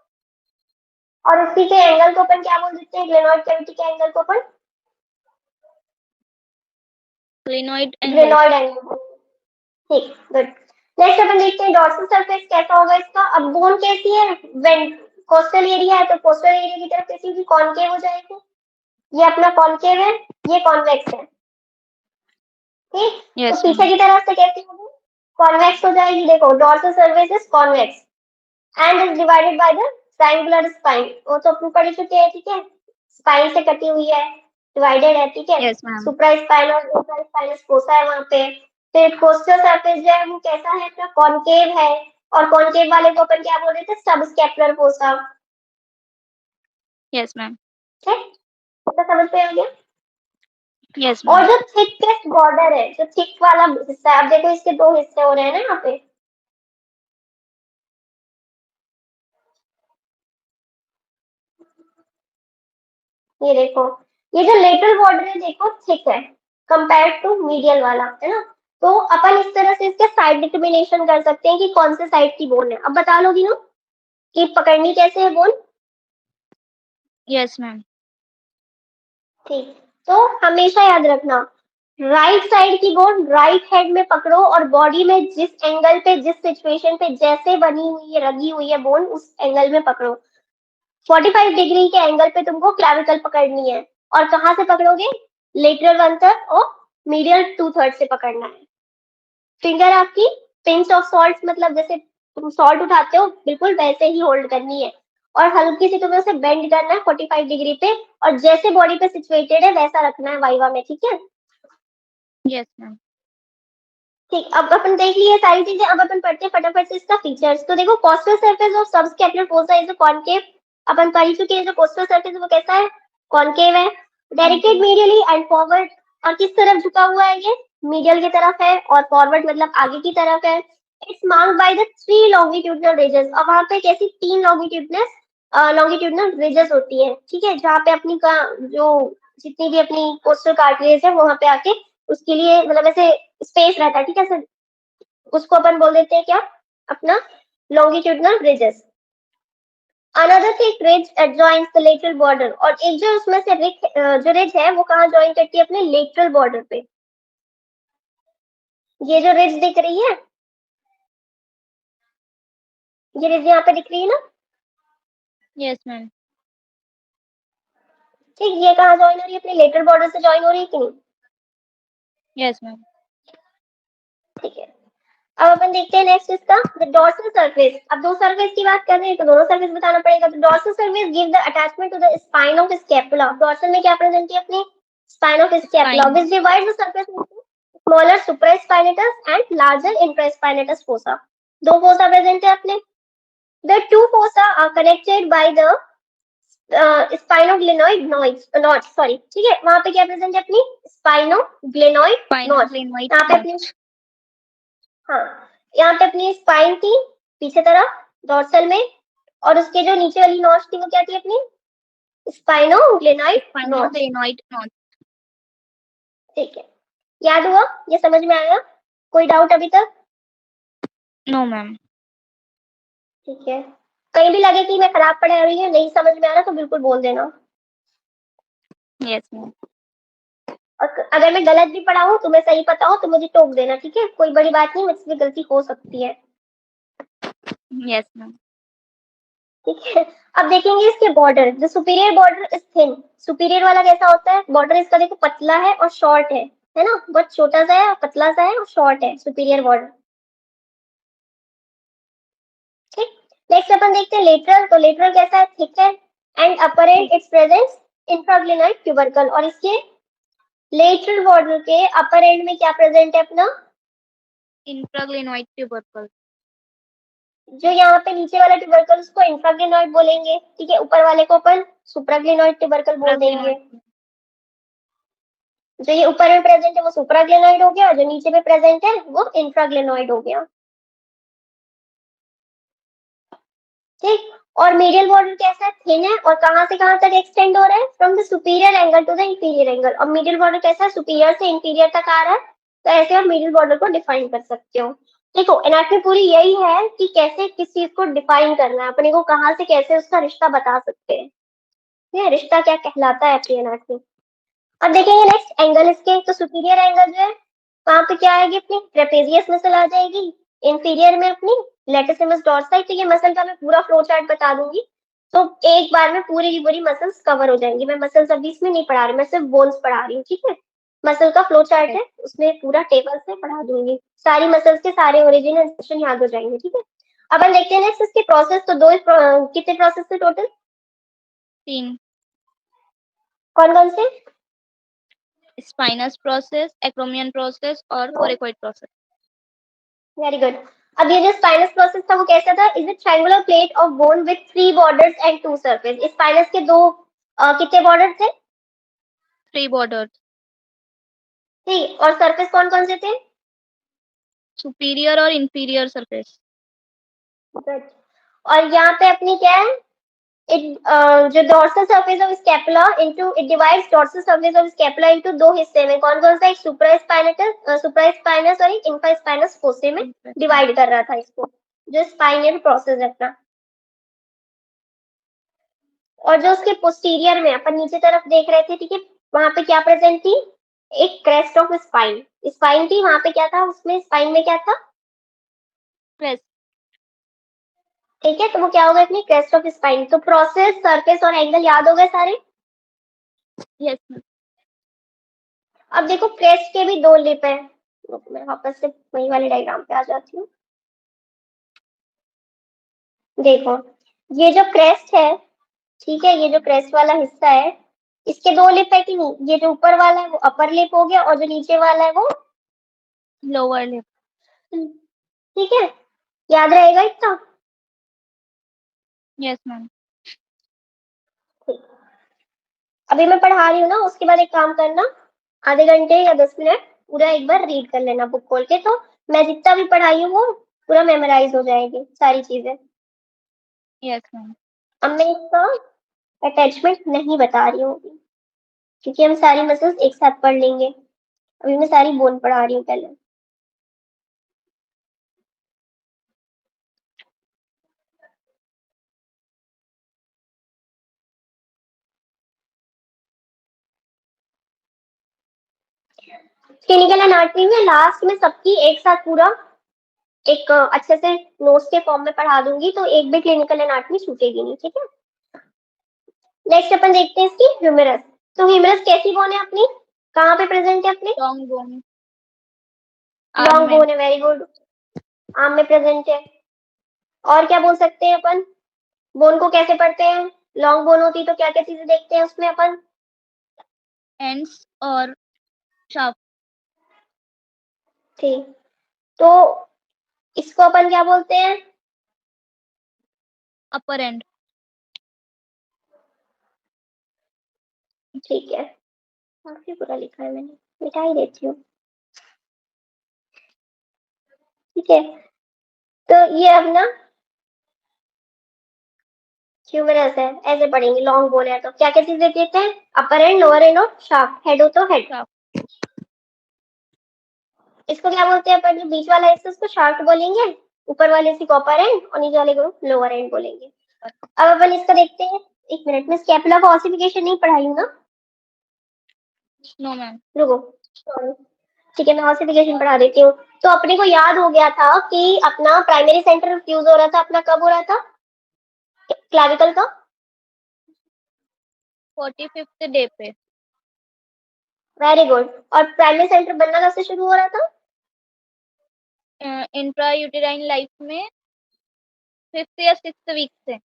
और उसी के एंगल को अपन क्या बोल देते हैं, ग्लेनोइड कैविटी के एंगल को अपन ग्लेनोइड एंगल। ग्लेनोइड एंगल, ठीक, गुड। नेक्स्ट अपन देखते हैं डॉर्सल सरफेस कैसा होगा इसका। अब बोन कैसी है, कोस्टल एरिया है तो कोस्टल एरिया की तरफ कैसी होगी, कॉनकेव हो जाएगी। ये अपना कॉनकेव है, ये कॉन्वेक्स है, ठीक। तो यस पीछे मैम। की तरफ से कैसी होगी, कॉन्वेक्स हो जाएगी। देखो dorsal surface is convex and is divided by the triangular spine, वो तो अपन पढ़ चुके हैं, ठीक है। स्पाइन से कटी हुई है, डिवाइडेड है, ठीक है। Yes ma'am. सुप्रा स्पाइन और इंफ्रा स्पाइनस फोसा है वहां पे। फिर कोस्टल सरफेस जो है वो कैसा है, अपना कॉनकेव है, और कॉनकेव वाले को अपन क्या बोल रहे थे, सब स्कैपुलर फोसा, यस मैम। ठीक। तो समझ में आ गया। यस और मैम। जो थिकेस्ट बॉर्डर है, जो थिक वाला हिस्सा है, आप देखो इसके 2 हिस्से हो रहे हैं ना यहाँ पे, ये देखो, ये जो लेटरल बॉर्डर है देखो थिक है कंपेयर टू मीडियल वाला, है ना। तो अपन इस तरह से इसके साइड डिटरमिनेशन कर सकते हैं कि कौन से साइड की बोन है। अब बता लोगी ना कि पकड़नी कैसे है बोन, यस मैम। ठीक। तो हमेशा याद रखना, राइट साइड की बोन राइट हेड में पकड़ो और बॉडी में जिस एंगल पे, जिस सिचुएशन पे जैसे बनी हुई है, लगी हुई है बोन, उस एंगल में पकड़ो। 45 डिग्री के एंगल पे तुमको क्लैविकल पकड़नी है, और कहाँ से पकड़ोगे, लेटरल 1/3 और मीडियल 2/3 से पकड़ना है। फिंगर आपकी पिंच ऑफ सॉल्ट, मतलब जैसे तुम सॉल्ट उठाते हो बिल्कुल वैसे ही होल्ड करनी है, और हल्की सी तुम्हें उसे बेंड करना है 45 डिग्री पे, और जैसे बॉडी पे सिचुएटेड है वैसा रखना है वाइवा में, ठीक है। Yes ma'am. ठीक, अब अपन देख लिए सारी चीजें। अब अपन पढ़ते हैं फटाफट से इसका फीचर्स। तो देखो costal surface of subscapular fossa is a concave, अपन पढ़ चुके हैं। जो कोस्टल सरफेस है वो कैसा है, कॉनकेव है, डायरेक्टेड मीडियली एंड फॉरवर्ड। और किस तरफ झुका हुआ है ये, मीडियल की तरफ है, और फॉरवर्ड मतलब आगे की तरफ है। It's marked by the 3 longitudinal ridges, और वहां पे कैसी 3 लॉन्गिट्यूडनल रिजेस होती है, ठीक है, जहाँ पे अपनी का जो जितनी भी अपनी कोस्टल कार्टिलेज है वहां पे आके उसके लिए मतलब ऐसे स्पेस रहता है, ठीक है सर। उसको अपन बोल देते हैं क्या, अपना longitudinal ridges. Another thick ridge adjoins the lateral border, और एक जो उसमें से जो रिज है वो कहाँ ज्वाइन करती है, अपने लेटरल बॉर्डर पे। ये जो रिज दिख रही है, ये रिज यहाँ पे दिख रही है ना, यस मैम। ठीक, ये कहाँ ज्वाइन हो रही है, अपने लेटरल बॉर्डर से ज्वाइन हो रही है कि नहीं, यस मैम। ठीक है। अब अपन देखते हैं नेक्स्ट इसका डॉर्सल सरफेस। अब दो सरफेस की बात कर रहे हैं तो दोनों सरफेस बताना पड़ेगा। तो dorsal surface give the attachment to the spine of scapula. Dorsal में क्या प्रेजेंट है, अपनी spine of scapula, Spine. Which divides the surface into smaller supraspinatus and larger infraspinatus fossa. दो फोसा प्रेजेंट है अपने। The two fossa are connected by the spinoglenoid notch, sorry, ठीक है। वहां पे क्या प्रेजेंट है, अपनी स्पाइनोग्लेनोइड Spinal नॉट। glenoid यहाँ पे अपनी, notch. हाँ, यहाँ पे अपनी स्पाइन थी पीछे तरफ डॉर्सल में, और उसके जो नीचे वाली नॉच थी वो क्या थी अपनी स्पाइनोग्लिनाइड नॉच। स्पाइनोग्लिनोइड नॉच। ठीक है, याद हुआ? ये समझ में आया? कोई डाउट अभी तक? No ma'am. ठीक है, कहीं भी लगे कि मैं खराब पढ़ा रही हूँ, नहीं समझ में आ रहा तो बिल्कुल बोल देना। Yes ma'am. और अगर मैं गलत भी पढ़ा हूँ, तुम्हें सही पता हो तो मुझे टोक देना, ठीक है? कोई बड़ी बात नहीं, मुझसे भी गलती हो सकती है। Yes ma'am. ठीक है, अब देखेंगे इसके border. The superior border is thin. Superior वाला कैसा होता है? बॉर्डर इसका देखो पतला है और शॉर्ट है ना? बहुत छोटा सा है, पतला सा है और शॉर्ट है सुपीरियर बॉर्डर। ठीक, नेक्स्ट अपन देखते हैं लेटरल। तो लेटरल कैसा है? थिक है and upper end its presence infraglenoid tubercle. और इसके लेटरल बॉर्डर के अपर एंड में क्या प्रेजेंट है अपना? इंफ्राग्लिनोइड ट्यूबरकल। जो यहाँ पे नीचे वाला ट्यूबरकल उसको इंफ्राग्लिनोइड बोलेंगे, ठीक है? ऊपर वाले को अपन सुप्राग्लिनोइड ट्यूबरकल बोल देंगे। जो ये ऊपर में प्रेजेंट है वो सुप्राग्लिनोइड हो गया, और जो नीचे में प्रेजेंट है वो इंफ्राग्लिनोइड हो गया। ठीक, और मीडियल बॉर्डर कैसा है? थिन है और कहां से कहां तक एक्सटेंड हो रहा है? From the superior angle to the inferior angle. और मीडियल बॉर्डर कैसा है? सुपीरियर से इंफीरियर तक आ रहा है। तो ऐसे आप मीडियल बॉर्डर को डिफाइन कर सकते हो। देखो, एनाटॉमी पूरी यही है कि कैसे किस चीज को डिफाइन करना है, अपने को कहां से कैसे उसका रिश्ता बता सकते हैं। ये रिश्ता क्या कहलाता है अपनी एनाटॉमी। अब देखेंगे नेक्स्ट एंगल इसके। तो सुपीरियर एंगल जो है वहां पे क्या आएगी? अपनी ट्रेपेजियस मसल आ जाएगी। इंफीरियर में अपनी लेटिसिमस डॉर्साई। तो ये मसल का मैं पूरा फ्लो चार्ट बता दूंगी, तो एक बार में पूरी की पूरी मसल्स कवर हो जाएंगी। मैं मसल्स अभी इसमें नहीं पढ़ा रही, मैं सिर्फ बोन्स पढ़ा रही हूँ, ठीक है? मसल का फ्लो चार्ट है, उसमें पूरा टेबल से पढ़ा दूंगी। सारी मसल्स के सारे ओरिजिन एंड सेक्शन याद हो जाएंगे, ठीक है? अपन देखते हैं नेक्स्ट इसके प्रोसेस। तो कितने प्रोसेस थे टोटल? 3। कौन कौन से? स्पाइनस प्रोसेस, एक्रोमियन प्रोसेस और कोरेकोइड प्रोसेस। Very good. अब ये जो स्पाइनस प्रोसेस था वो कैसा था? Is it triangular plate of bone with 3 borders and 2 surface. Spinous के दो कितने बॉर्डर थे? 3 बॉर्डर। ठीक, और सरफेस कौन कौन से थे? सुपीरियर और इंफीरियर सरफेस। गुड। और यहाँ पे अपनी क्या है? जो dorsal surface of scapula into it divides dorsal surface of scapula into दो हिस्से में। कौन कौन सा? एक सुप्रास्पाइनस और एक इंफ्रास्पाइनस फोसे में डिवाइड कर रहा था इसको, जो स्पाइनल प्रोसेस है अपना। और जो उसके पोस्टीरियर में अपन नीचे तरफ देख रहे थे, ठीक है, वहां पे क्या प्रेजेंट थी? एक क्रेस्ट ऑफ स्पाइन। स्पाइन थी वहां पे, क्या था उसमें? स्पाइन में क्या था? क्रेस्ट। ठीक है, तो वो क्या होगा? अपनी क्रेस्ट ऑफ स्पाइन। तो प्रोसेस, सरफेस और एंगल याद हो गए सारे? Yes ma'am. अब देखो, क्रेस्ट के भी दो लिप है। मैं वापस से वही वाले डायग्राम पे आ जाती हूँ। देखो, ये जो क्रेस्ट है, ठीक है, ये जो क्रेस्ट वाला हिस्सा है, इसके दो लिप है कि नहीं? ये जो ऊपर वाला है वो अपर लिप हो गया, और जो नीचे वाला है वो लोअर लिप। ठीक है, याद रहेगा इतना? Yes ma'am. अभी मैं पढ़ा रही हूँ ना, उसके बाद एक काम करना, आधे घंटे या 10 मिनट पूरा एक बार रीड कर लेना बुक खोल के, तो मैं जितना भी पढ़ाई हूँ वो पूरा मेमोराइज हो जाएगी सारी चीजें। Yes ma'am. अब मैं इसका अटैचमेंट नहीं बता रही हूँ क्योंकि हम सारी मसल्स एक साथ पढ़ लेंगे। अभी मैं सारी बोन पढ़ा रही हूँ पहले। क्लिनिकल एनाटॉमी में लास्ट में सबकी एक साथ पूरा एक अच्छे से नोट्स के फॉर्म में पढ़ा दूंगी, तो एक भी क्लिनिकल एनाटॉमी छूटेगी नहीं, ठीक है? नेक्स्ट अपन देखते हैं इसकी ह्यूमेरस। तो ह्यूमेरस कैसी बोन है अपनी? कहाँ पे प्रेजेंट है अपने? Long bone. लॉन्ग बोन है, वेरी गुड। आर्म में प्रेजेंट है। और क्या बोल सकते हैं अपन? बोन को कैसे पढ़ते हैं? लॉन्ग बोन होती तो क्या क्या चीजें देखते हैं उसमें अपन? एंड्स और शाफ्ट। ठीक, तो इसको अपन क्या बोलते हैं? अपर एंड। ठीक है, काफी बुरा लिखा है मैंने, मिटा ही देती हूँ। ठीक है, तो ये अब ना ह्यूमरस है, ऐसे पढ़ेंगे। लॉन्ग बोन है तो क्या क्या चीज देते हैं? अपर एंड, लोअर एंड और शाफ्ट। हेड हो तो हेड। शाफ्ट। इसको क्या बोलते हैं अपन? जो बीच वाला हिस्सा उसको शाफ्ट बोलेंगे, ऊपर वाले से अपर एंड और नीचे वाले को लोअर एंड बोलेंगे। अब अपन इसका देखते हैं। एक मिनट में स्कैपुला का ऑसिफिकेशन नहीं पढ़ाई हूँ ना? No ma'am. रुको, सॉरी। ठीक है, मैं ऑसिफिकेशन पढ़ा देती हूँ। तो अपने को याद हो गया था कि अपना प्राइमरी सेंटर फ्यूज हो रहा था, अपना कब हो रहा था क्लाविकल का? 45th डे पे। Very good. और प्राइमरी सेंटर बनना कब से शुरू हो रहा था? इंट्रा यूटेराइन लाइफ में 5th या 6th वीक से।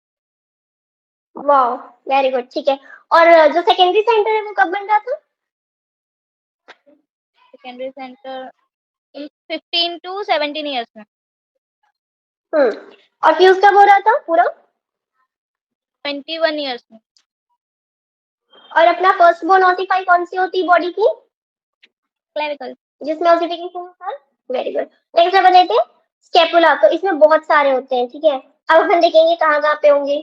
वाह, वेरी गुड। ठीक है। और जो सेकेंडरी सेंटर है वो कब बन रहा था? सेकेंडरी सेंटर 15 to 17 ईयर्स में। और फ्यूज कब हो रहा था पूरा? 21 ईयर्स में। और अपना फर्स्ट बोन ऑसिफाई कौन सी होती है बॉडी की, क्लेविकल। जिसमें ऑसिफिकेशन होता है? Very good. नेक्स्ट अपन देखते हैं स्कैपुला। तो इसमें बहुत सारे होते हैं, ठीक है। अब अपन देखेंगे कहाँ कहाँ पे होंगे।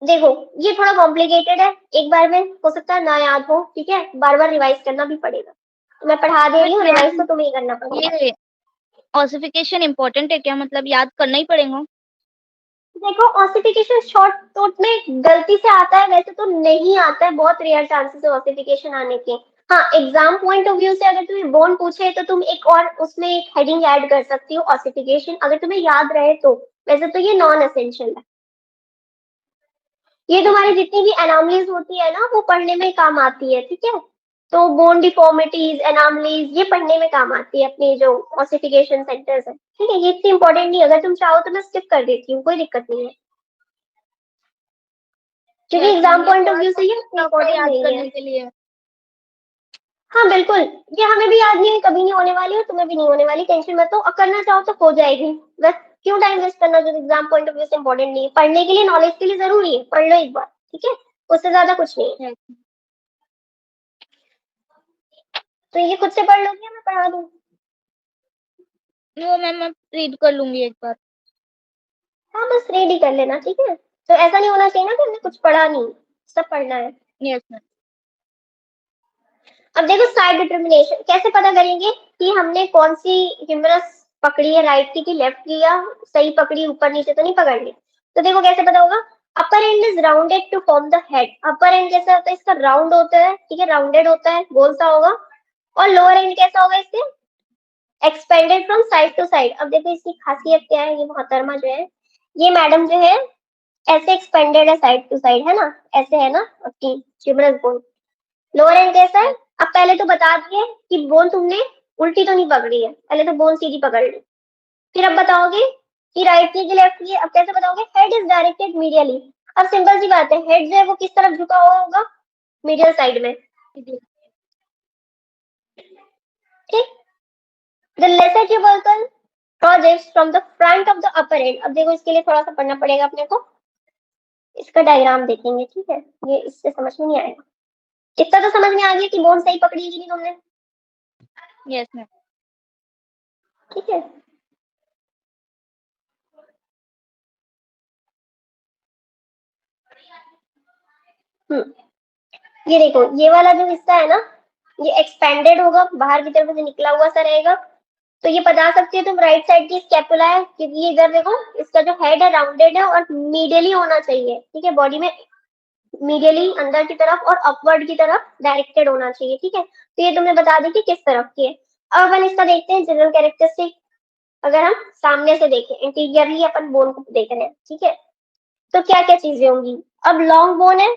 देखो, ये थोड़ा कॉम्प्लिकेटेड है, एक बार में हो सकता है ना याद हो, ठीक है, बार बार रिवाइज करना भी पड़ेगा। तो मैं पढ़ा दे रही हूँ, रिवाइज तो तुम्हें ही करना पड़ेगा। ये ऑसिफिकेशन इम्पोर्टेंट है क्या? मतलब याद करना ही पड़ेगा? देखो, ऑसिफिकेशन शॉर्ट नोट में गलती से आता है, वैसे तो नहीं आता है, बहुत रेयर चांसेस है ऑसिफिकेशन आने के। हाँ, एग्जाम पॉइंट ऑफ व्यू से अगर तुम्हें बोन पूछे तो तुम एक और उसमें एक हेडिंग ऐड कर सकती हो, ऑसिफिकेशन, अगर तुम्हें याद रहे तो। वैसे तो ये नॉन एसेंशियल है। ये तुम्हारी जितनी भी एनामलीज होती है ना, वो पढ़ने में काम आती है, ठीक है। तो बोन डिफॉर्मिटीज, एनामलीज, ये पढ़ने में काम आती है अपनी जो ऑसिफिकेशन सेंटर्स है, ठीक है। ये इतनी इंपॉर्टेंट नहीं, अगर तुम चाहो तो मैं स्किप कर देती हूँ, कोई दिक्कत नहीं है, क्योंकि Yes, एग्जाम ma'am, ये पॉइंट ऑफ थोड़ा व्यू से ये टफ है इम्पोर्टेंट याद नहीं है। करने के लिए। हाँ बिल्कुल, ये हमें भी याद नहीं है, कभी नहीं होने वाली और तुम्हें भी नहीं होने वाली, टेंशन मत लो। और करना चाहो तो हो जाएगी, बस क्यों टाइम वेस्ट करना जो एग्जाम पॉइंट ऑफ व्यू से इम्पोर्टेंट नहीं है। पढ़ने के लिए, नॉलेज के लिए जरूरी है, पढ़ लो एक बार, ठीक है, उससे ज्यादा कुछ नहीं है। Yes. तो ये खुद से पढ़ लोगे या मैं पढ़ा दूँ? वो मैम मैं रीड कर लूंगी एक बार। हाँ, बस रेडी कर लेना, ठीक है। तो ऐसा नहीं होना चाहिए ना कि हमने कुछ पढ़ा नहीं, सब पढ़ना है। Yes ma'am. अब देखो, साइड डिटर्मिनेशन कैसे पता करेंगे कि हमने कौन सी ह्यूमरस पकड़ी है, राइट की कि लेफ्ट की, या सही पकड़ी, ऊपर नीचे तो नहीं पकड़ ली। तो देखो कैसे पता होगा। Upper end is rounded to form the head. Upper end कैसा होता है? इसका राउंड होता है, ठीक है, राउंडेड होता है, गोल सा होगा। और लोअर एंड कैसा होगा इसके? Expanded from side to side. अब देखो इसकी खासियत क्या है, ये मोहतरमा जो है, ये मैडम जो है, ऐसे एक्सपेंडेड है साइड टू साइड, है ना, ऐसे है ना आपकी ह्यूमरस बोन। लोअर एंड कैसा है? अब पहले तो बता दिए कि बोन तुमने उल्टी तो नहीं पकड़ी है, पहले तो बोन सीधी पकड़ ली। फिर अब बताओगे कि राइट की कि लेफ्ट की। अब कैसे बताओगे? Head is directed medially. अब सिंपल सी बात है, हेड जो है वो किस तरफ झुका हुआ होगा? मीडियल साइड में, ठीक। The lesser tubercle projects from the front of the upper and. अब देखो इसके लिए थोड़ा सा पढ़ना पड़ेगा अपने को, इसका डायग्राम देखेंगे, ठीक है, ये इससे समझ में नहीं आएगा। इतना तो समझ में आ गया कि बोन सही पकड़ी कि नहीं तुमने, यस मैम। ठीक है। ये देखो, ये वाला जो हिस्सा है ना, ये एक्सपेंडेड होगा, बाहर की तरफ से निकला हुआ सा रहेगा। तो ये बता सकती है तुम, राइट साइड की स्कैपुला है, क्योंकि इधर देखो इसका जो हेड है राउंडेड है और मीडियली होना चाहिए, ठीक है, बॉडी में मीडियली अंदर की तरफ और अपवर्ड की तरफ डायरेक्टेड होना चाहिए, ठीक है। तो ये तुमने बता दी कि किस तरफ की है। अब अपन इसका देखते हैं जनरल कैरेक्टरिस्टिक। अगर हम सामने से देखें, इंटीरियरली अपन बोन को देख रहे हैं, ठीक है, तो क्या क्या चीजें होंगी। अब लॉन्ग बोन है,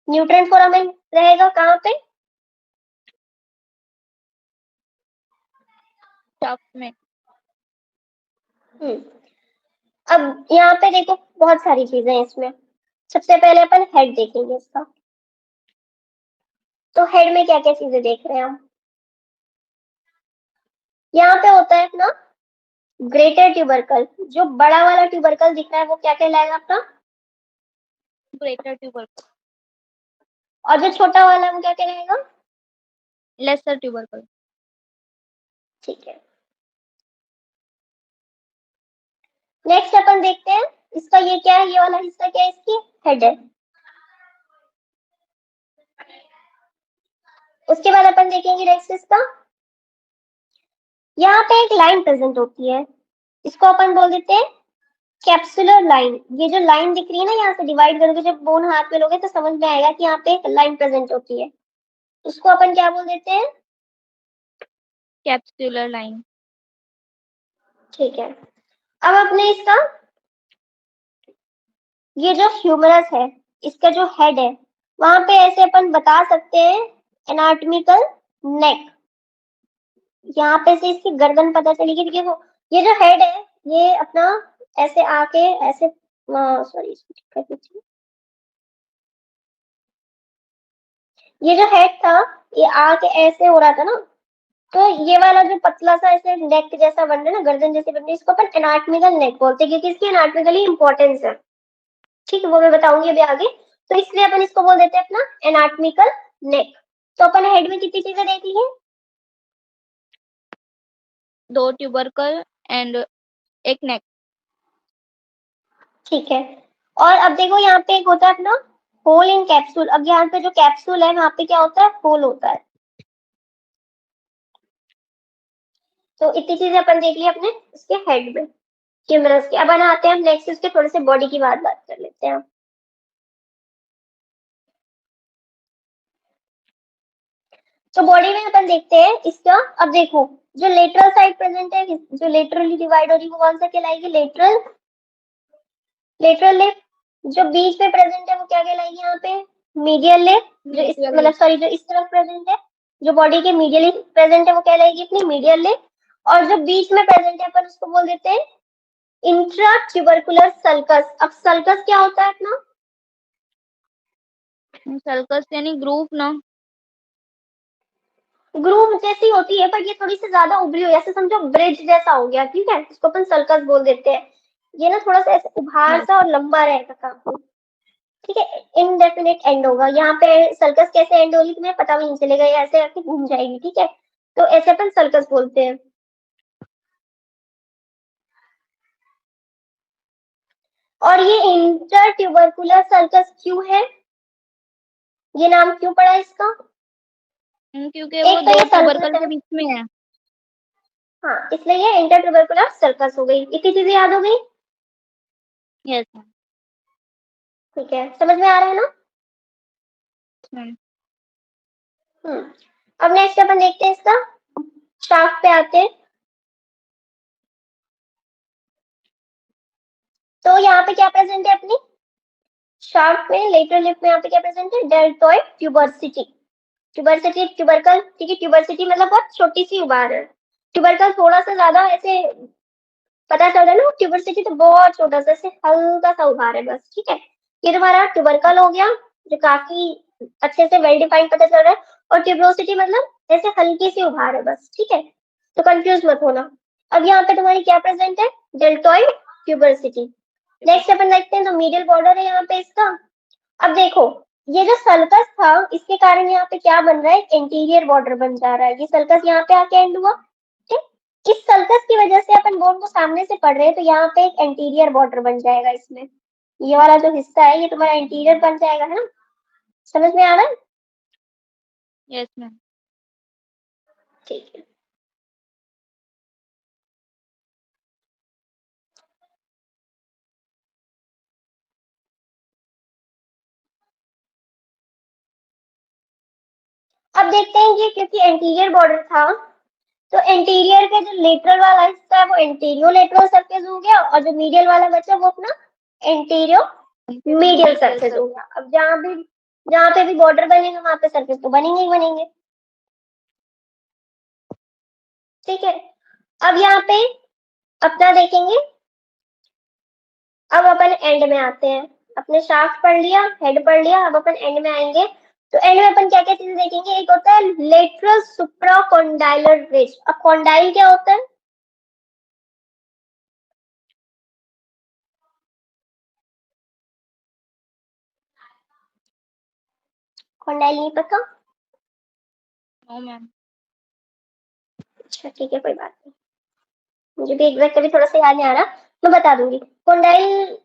न्यूट्रिएंट फोरामेन रहेगा कहाँ पे? शाफ्ट में। अब यहाँ पे देखो बहुत सारी चीजें हैं इसमें। सबसे पहले अपन हेड देखेंगे इसका। तो हेड में क्या क्या चीजें देख रहे हैं हम? यहाँ पे होता है अपना ग्रेटर ट्यूबरकल। जो बड़ा वाला ट्यूबरकल दिख रहा है वो क्या कहलाएगा अपना? Greater tubercle. और जो छोटा वाला है वो क्या कहलाएगा? Lesser tubercle. ठीक है। नेक्स्ट अपन देखते हैं इसका ये क्या है, ये वाला हिस्सा क्या है, इसकी हेड है। उसके बाद अपन देखेंगे नेक्स्ट इसका, यहाँ पे एक लाइन प्रेजेंट होती है, इसको अपन बोल देते हैं कैप्सुलर लाइन। ये जो लाइन दिख रही है ना, यहाँ से डिवाइड करोगे, जब बोन हाथ में लोगे तो समझ में आएगा कि यहाँ पे एक लाइन प्रेजेंट होती है, उसको अपन क्या बोल देते हैं, कैप्सुलर लाइन। ठीक है। अब अपने इसका ये जो ह्यूमरस है, इसका जो हेड है, वहां पे ऐसे अपन बता सकते हैं एनाटॉमिकल नेक, यहाँ पे से इसकी गर्दन पता चलेगी, क्योंकि वो ये जो हेड है ये अपना ऐसे आके ऐसे, सॉरी ये जो हेड था ये आके ऐसे हो रहा था ना, तो ये वाला जो पतला सा ऐसे नेक जैसा बन रहा है ना, गर्दन जैसे बन रही है, इसको अपन एनाटॉमिकल नेक बोलते हैं, क्योंकि इसकी एनाटॉमिकली इंपॉर्टेंस है। ठीक है, वो मैं बताऊंगी अभी आगे। तो इसलिए अपन इसको बोल देते हैं अपना एनाटॉमिकल नेक। तो अपन हेड में कितनी चीजें देख ली है, 2 ट्यूबरकल एंड एक नेक। ठीक है। और अब देखो यहाँ पे एक होता है अपना होल इन कैप्सूल। अब यहाँ पे जो कैप्सूल है वहां पे क्या होता है, होल होता है। तो इतनी चीजें अपन देख ली अपने इसके हेड में, ह्यूमरस के। अब आते हैं हम नेक्स्ट उसके थोड़े से बॉडी की बात कर लेते हैं। तो बॉडी में अपन देखते हैं इसका, अब देखो जो लेटरल साइड प्रेजेंट है, जो लेटरली डिवाइड हो रही है, वो कौन सा कहलाएगी, लेटरल, लेटरल लिप। जो बीच में प्रेजेंट है वो क्या कहलाएगी यहाँ पे, मीडियल लिप। जो इस मतलब सॉरी जो इस तरफ प्रेजेंट है, जो बॉडी के मीडियली प्रेजेंट है, वो कहलाएगी अपनी मीडियल लिप। और जो बीच में प्रेजेंट है अपन उसको बोल देते हैं इंट्रा ट्यूबरकुलर सल्कस। अब सल्कस क्या होता है अपना, सल्कस यानी ग्रुप ना। ग्रूव जैसी होती है, पर ये थोड़ी सी ज्यादा उभरी हो, ऐसे समझो ब्रिज जैसा हो गया, ठीक है, इसको अपन सर्कस बोल देते हैं। ये ना थोड़ा सा ऐसे उभार सा और लंबा रहेगा काफी, ठीक है, इनडेफिनेट एंड होगा। यहाँ पे सर्कस कैसे एंड होगी तुम्हें पता भी नहीं चलेगा, ये ऐसे आके घूम जाएगी, ठीक है, तो ऐसे अपन सर्कस बोलते हैं। और ये इंटर ट्यूबरकुलर सर्कस क्यों है, ये नाम क्यों पड़ा इसका, क्योंकि वो एक तो 2 ये ट्यूबरकल सर्कस के है, बीच में है। हाँ, इसलिए ये इंटर ट्यूबरकुलर सर्कस हो गई। इतनी चीजें याद हो गई, यस मैम। ठीक है, समझ में आ रहा है ना। अब नेक्स्ट अपन देखते हैं इसका, शाफ्ट पे आते हैं। तो यहाँ पे क्या प्रेजेंट है अपनी शाफ्ट में, लेटरल लिप में यहाँ पे क्या प्रेजेंट है, डेल्टोइड ट्यूबरसिटी। ट्यूबरसिटी ट्यूबरकल, ठीक है, ट्यूबरसिटी मतलब बहुत छोटी सी उभार है, ट्यूबरकल थोड़ा सा ज्यादा ऐसे पता चल रहा है ना, ट्यूबरसिटी तो बहुत छोटा सा ऐसे हल्का सा उभार है बस, ठीक है। ये तुम्हारा ट्यूबरकल हो गया, जो काफी अच्छे से वेल डिफाइंड पता चल रहा है। और ट्यूबरोसिटी मतलब ऐसे हल्की सी उभार है बस, ठीक है, तो कंफ्यूज मत होना। अब यहाँ पे तुम्हारी क्या प्रेजेंट है, डेल्टोइड ट्यूबरसिटी। नेक्स्ट अपन देखते हैं, तो मीडियल बॉर्डर है यहाँ पे इसका। अब देखो ये जो सल्कस था, इसके कारण यहाँ पे क्या बन रहा है, एंटीरियर बॉर्डर बन जा रहा है। ये सल्कस यहाँ पे आके एंड हुआ, ठीक, इस सल्कस की वजह से अपन बोन को सामने से पढ़ रहे हैं, तो यहाँ पे एक एंटीरियर बॉर्डर बन जाएगा इसमें। ये वाला जो हिस्सा है ये तुम्हारा एंटीरियर बन जाएगा, है ना, समझ में आ रहा है, यस मैम। ठीक है। अब देखते हैं ये, क्योंकि एंटीरियर बॉर्डर था, तो एंटीरियर के जो लेटरल वाला हिस्सा है वो एंटीरियो लेटरल सरफेस हो गया, और जो मीडियल वाला बचा वो अपना एंटीरियो मीडियल सरफेस हो गया। अब जहाँ पे भी बॉर्डर बनेगा वहां पे सरफेस तो बनेंगे ही बनेंगे, ठीक है। अब यहाँ पे अपना देखेंगे, अब अपन एंड में आते हैं। अपने शाफ्ट पढ़ लिया, हेड पढ़ लिया, अब अपन एंड में आएंगे। तो एंड में अपन क्या क्या चीजें देखेंगे, एक होता है लेटरल सुप्राकॉन्डाइलर रिज। अब कॉन्डाइल क्या होता है, कॉन्डाइल नहीं पता, नो मैम। अच्छा ठीक है, कोई बात नहीं, मुझे भी एग्जैक्ट अभी थोड़ा सा याद नहीं आ रहा, मैं बता दूंगी। कॉन्डाइल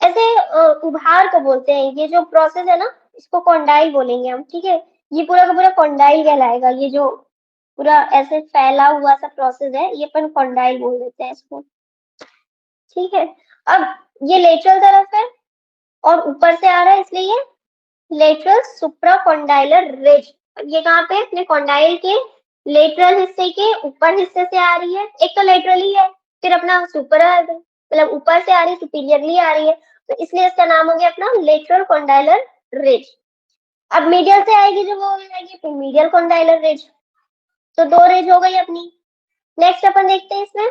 ऐसे उभार को बोलते हैं। ये जो प्रोसेस है ना, इसको कॉन्डाइल बोलेंगे हम, ठीक है। ये पूरा का पूरा कॉन्डाइल कहलाएगा। ये जो पूरा ऐसे फैला हुआ सा प्रोसेस है, ये अपन कॉन्डाइल बोल देते हैं इसको, ठीक है। अब ये लेटरल तरफ है और ऊपर से आ रहा है, इसलिए ये लेटरल सुप्राकॉन्डाइलर रिज। ये कहाँ पे? अपने कॉन्डाइल के लेटरल हिस्से के ऊपर हिस्से से आ रही है। एक तो लेटरली है, फिर अपना सुपर मतलब ऊपर से आ रही है, सुपीरियरली आ रही है, तो इसलिए इसका नाम हो गया अपना लेटरल कॉन्डाइलर रिज। अब मीडियल से आएगी जो, वो हो जाएगी फिर मीडियल कॉन्डाइलर रिज। तो 2 रिज हो गई अपनी। नेक्स्ट अपन देखते हैं इसमें,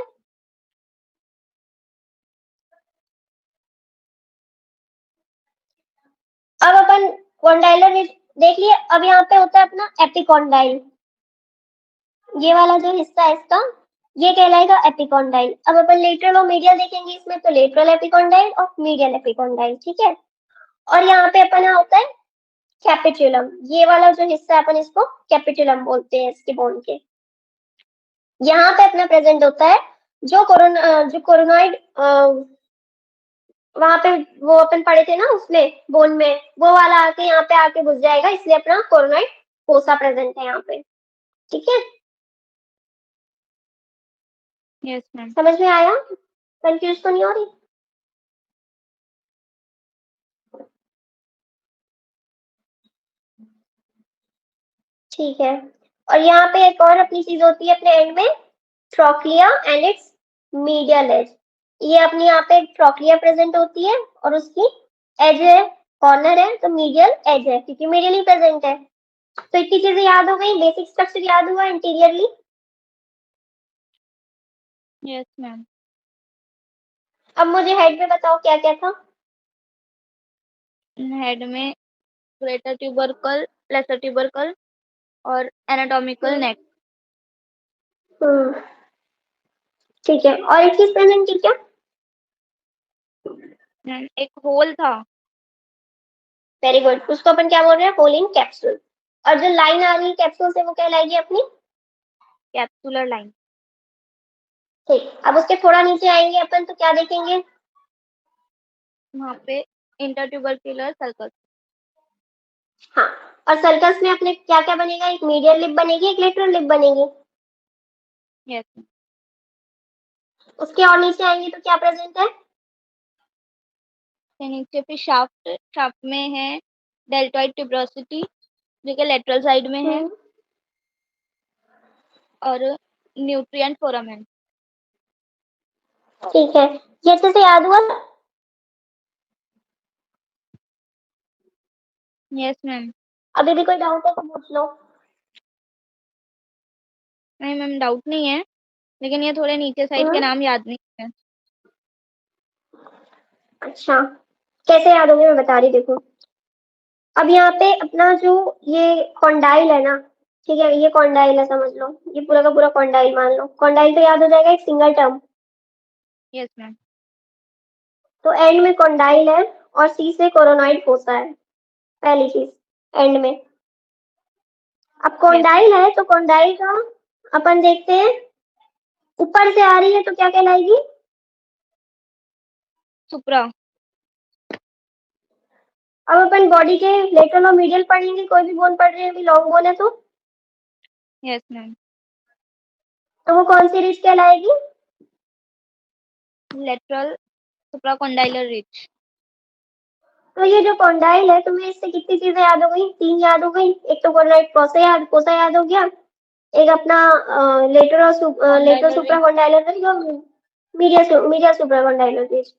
अब अपन कॉन्डाइलर रिज देख लिए। अब यहाँ पे होता है अपना एपिकॉन्डाइल। ये वाला जो हिस्सा है इसका, ये कहलाएगा एपिकॉन्डाइल। अब अपन लेटरल और मीडियल देखेंगे इसमें, तो लेटरल एपिकॉन्डाइल और मीडियल एपिकॉन्डाइल, ठीक है। और यहाँ पे अपना होता है कैपिटुलम। ये वाला जो हिस्सा है अपन इसको कैपिटुलम बोलते हैं, इसके बोन के। यहाँ पे अपना प्रेजेंट होता है जो कोरोनॉइड, वहां पे वो अपन पढ़े थे ना उसमें बोन में, वो वाला आके यहाँ पे आके घुस जाएगा, इसलिए अपना कोरोनॉइड फोसा प्रेजेंट है यहाँ पे, ठीक है। Yes ma'am. समझ में आया? कंफ्यूज तो नहीं हो रही? ठीक है। और यहाँ पे एक और अपनी चीज होती है अपने एंड में, trochlea and its medial edge. ये अपनी यहाँ पे ट्रोक्लिया प्रेजेंट होती है और उसकी एज है, कॉर्नर है, तो मीडियल एज है, क्योंकि मीडियल ही प्रेजेंट है। तो इतनी चीजें याद हो गई, बेसिक स्ट्रक्चर याद हुआ इंटीरियरली। Yes ma'am. अब मुझे हेड में बताओ क्या क्या था। हेड में ग्रेटर ट्यूबरकल, लेसर ट्यूबरकल और एनाटॉमिकल नेक। ठीक है। और एक चीज प्रेजेंट की क्या? एक होल था। Very good. उसको अपन क्या बोल रहे हैं? होल इन कैप्सूल। और जो लाइन आ रही है कैप्सूल से, वो कहलाएगी अपनी कैप्सुलर लाइन। ठीक। अब उसके थोड़ा नीचे आएंगे अपन, तो क्या देखेंगे? वहाँ पे इंटरट्यूबरकुलर सर्कल। हाँ। और सर्कस में अपने क्या क्या बनेगा? एक मीडियल लिप बनेगी, एक लेटरल लिप बनेगी। यस। उसके और नीचे आएंगे तो क्या प्रेजेंट है? नीचे पे शाफ्ट, शाफ्ट में है डेल्टॉइड ट्यूबरोसिटी जो कि लेटरल साइड में है, और न्यूट्रिएंट फोरामेन। ठीक है। ये अच्छे से याद हुआ? Yes ma'am. अभी भी कोई डाउट है तो पूछ लो। नहीं मैम, डाउट नहीं है, लेकिन ये थोड़े नीचे साइड के नाम याद नहीं है। अच्छा, कैसे याद होंगे मैं बता रही, देखो। अब यहाँ पे अपना जो ये कॉन्डाइल है ना, ठीक है, ये कॉन्डाइल है समझ लो, ये पूरा का पूरा कॉन्डाइल मान लो। कॉन्डाइल तो याद हो जाएगा एक सिंगल टर्म। Yes ma'am. तो एंड में कॉन्डाइल है और सी से कोरोनॉइड फोसा है, पहली चीज एंड में। अब यस। कॉन्डाइल है तो कॉन्डाइल का अपन देखते हैं, ऊपर से आ रही है तो क्या कहलाएगी? सुप्रा। अब अपन बॉडी के लेटरल और मीडियल पढ़ेंगे, कोई भी बोन पढ़ रहे हैं, अभी लॉन्ग बोन है यस मैम। तो वो कौन सी रिज कहलाएगी? Lateral supracondylar ridge. तो ये जो कॉन्डाइल है, तुम्हें इससे कितनी चीजें याद हो गई? 3 याद हो गई। एक तो कॉर्नोइड फोसा याद हो गया, एक अपना lateral condylar ridge. Supracondylar ridge और मीडियल सुप्राकॉन्डाइलर रिज।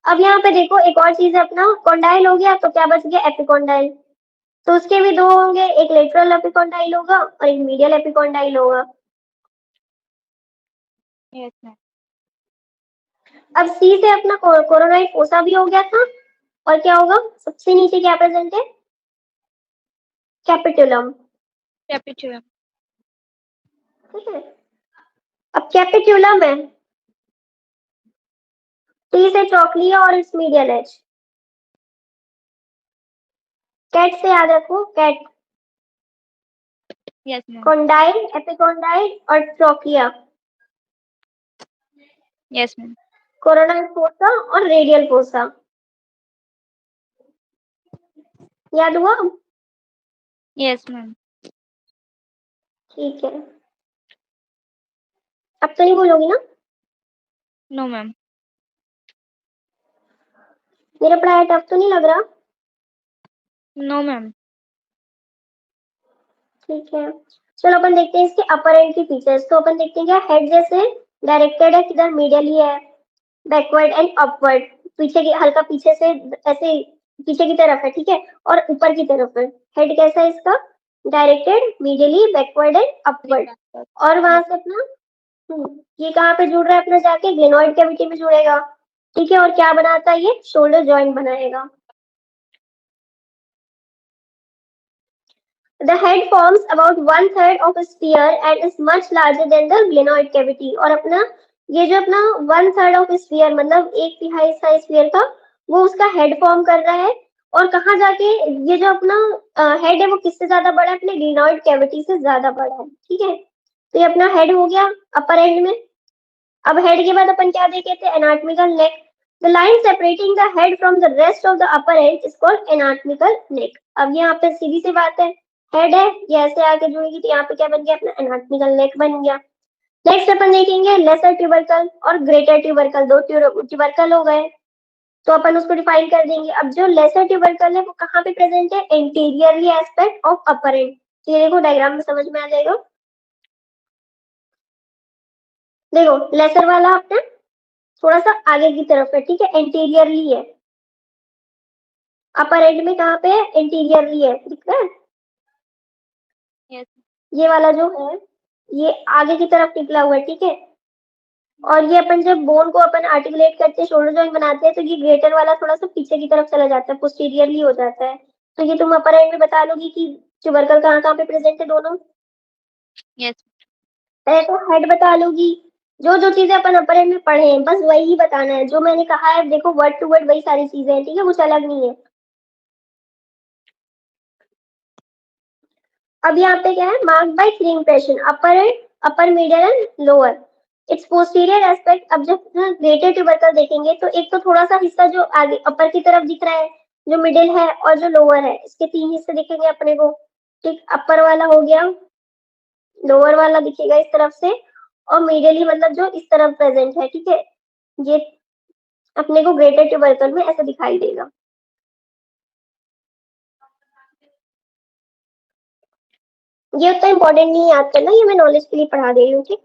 अब यहाँ पे देखो एक और चीज है, अपना कॉन्डाइल हो गया तो क्या बच गया? एपिकॉन्डाइल। तो उसके भी 2 होंगे, एक लेटरल एपिकॉन्डाइल होगा और एक मीडियल एपिकॉन्डाइल होगा। Yes ma'am. अब सी से अपना कोरोनॉइड फोसा भी हो गया था, और क्या होगा? सबसे नीचे क्या प्रेजेंट है? कैपिटुलम। कैपिटुलम। ठीक है। अब कैपिटुलम है, टी से ट्रोक्लिया और इट्स मीडियल एज। कैट से याद रखो, cat. Yes ma'am. Condyle, epicondyle और trochlea. Yes ma'am. Coronoid fossa और रेडियल फोसा। याद हुआ? Yes ma'am. ठीक है, अब तो नहीं बोलोगी ना? No ma'am. मेरा पढ़ाया टफ तो नहीं लग रहा? No ma'am. ठीक है, चलो अपन देखते हैं इसके अपर एंड की फीचर्स। तो अपन देखते हैं क्या, हेड जैसे डायरेक्टेड है किधर, मीडियली है, बैकवर्ड एंड अपवर्ड, पीछे की हल्का पीछे से ऐसे पीछे की तरफ है, ठीक है, और ऊपर की तरफ है। हेड कैसा है इसका, directed, medially, backward and upward. और वहां से अपना ये कहाँ पे जुड़ रहा है अपना, जाके ग्लेनोइड कैविटी में जुड़ेगा, ठीक है। और क्या बनाता है ये, शोल्डर जॉइंट बनाएगा। The head forms about 1/3 of a sphere and is much larger than the glenoid cavity। और अपना ये जो अपना 1/3 ऑफ स्फीयर मतलब 1/3 हिस्सा स्फीयर का, वो उसका हेड फॉर्म कर रहा है। और कहाँ जाके, ये जो अपना हेड है वो किससे ज्यादा बड़ा है, अपने ग्लेनोइड कैविटी से ज्यादा बड़ा है, ठीक है। तो ये अपना हेड हो गया अपर एंड में। अब हेड के बाद अपन क्या देखे थे, anatomical neck. The line separating the head from the rest of the upper end is called anatomical neck. अब यहाँ पे सीधी सी बात है, हेड है, ये ऐसे आके जुड़ेगी, तो यहाँ पे क्या बन गया, अपना एनाटॉमिकल नेक बन गया। नेक्स्ट अपन देखेंगे लेसर ट्यूबरकल और ग्रेटर ट्यूबरकल, दो ट्यूबरकल हो गए, तो अपन उसको डिफाइन कर देंगे। अब जो लेसर ट्यूबरकल है वो कहाँ पे प्रेजेंट है, anteriorly aspect of upper and. ये देखो डायग्राम में समझ में आ जाएगा। देखो लेसर वाला अपना थोड़ा सा आगे की तरफ है, ठीक है, एंटीरियरली है। अपर एंड में कहाँ पे है, एंटीरियरली है, ठीक है। यस। ये वाला जो है ये आगे की तरफ निकला हुआ है, ठीक है। और ये अपन जब बोन को अपन आर्टिकुलेट करते हैं, शोल्डर जॉइंट बनाते हैं, तो ये ग्रेटर वाला थोड़ा सा पीछे की तरफ चला जाता है, पोस्टीरियरली हो जाता है। तो ये तुम अपर एंड में बता लोगी कि ट्यूबरकल कहाँ कहाँ पे प्रेजेंट है दोनों। यस। पहले तो हेड बता लोगी, जो जो चीजें अपन अपर एंड में पढ़े हैं बस वही बताना है, जो मैंने कहा है देखो वर्ड टू वर्ड वही सारी चीजें हैं, ठीक है, कुछ अलग नहीं है। अब यहाँ पे क्या है, mark bye 3 impression, upper and, upper medial and lower, it's posterior aspect. अब जब ग्रेटर ट्यूबरकल देखेंगे तो एक तो थोड़ा सा हिस्सा जो आगे अपर की तरफ दिख रहा है, जो मिडिल है और जो लोअर है, इसके 3 हिस्से दिखेंगे अपने को, ठीक। अपर वाला हो गया, लोअर वाला दिखेगा इस तरफ से, और मीडियली मतलब जो इस तरफ प्रेजेंट है, ठीक है। ये अपने को ग्रेटर ट्यूबरकल में ऐसे दिखाई देगा। ये उतना इंपॉर्टेंट नहीं है याद करना, ये मैं नॉलेज के लिए पढ़ा दे रही हूँ, ठीक।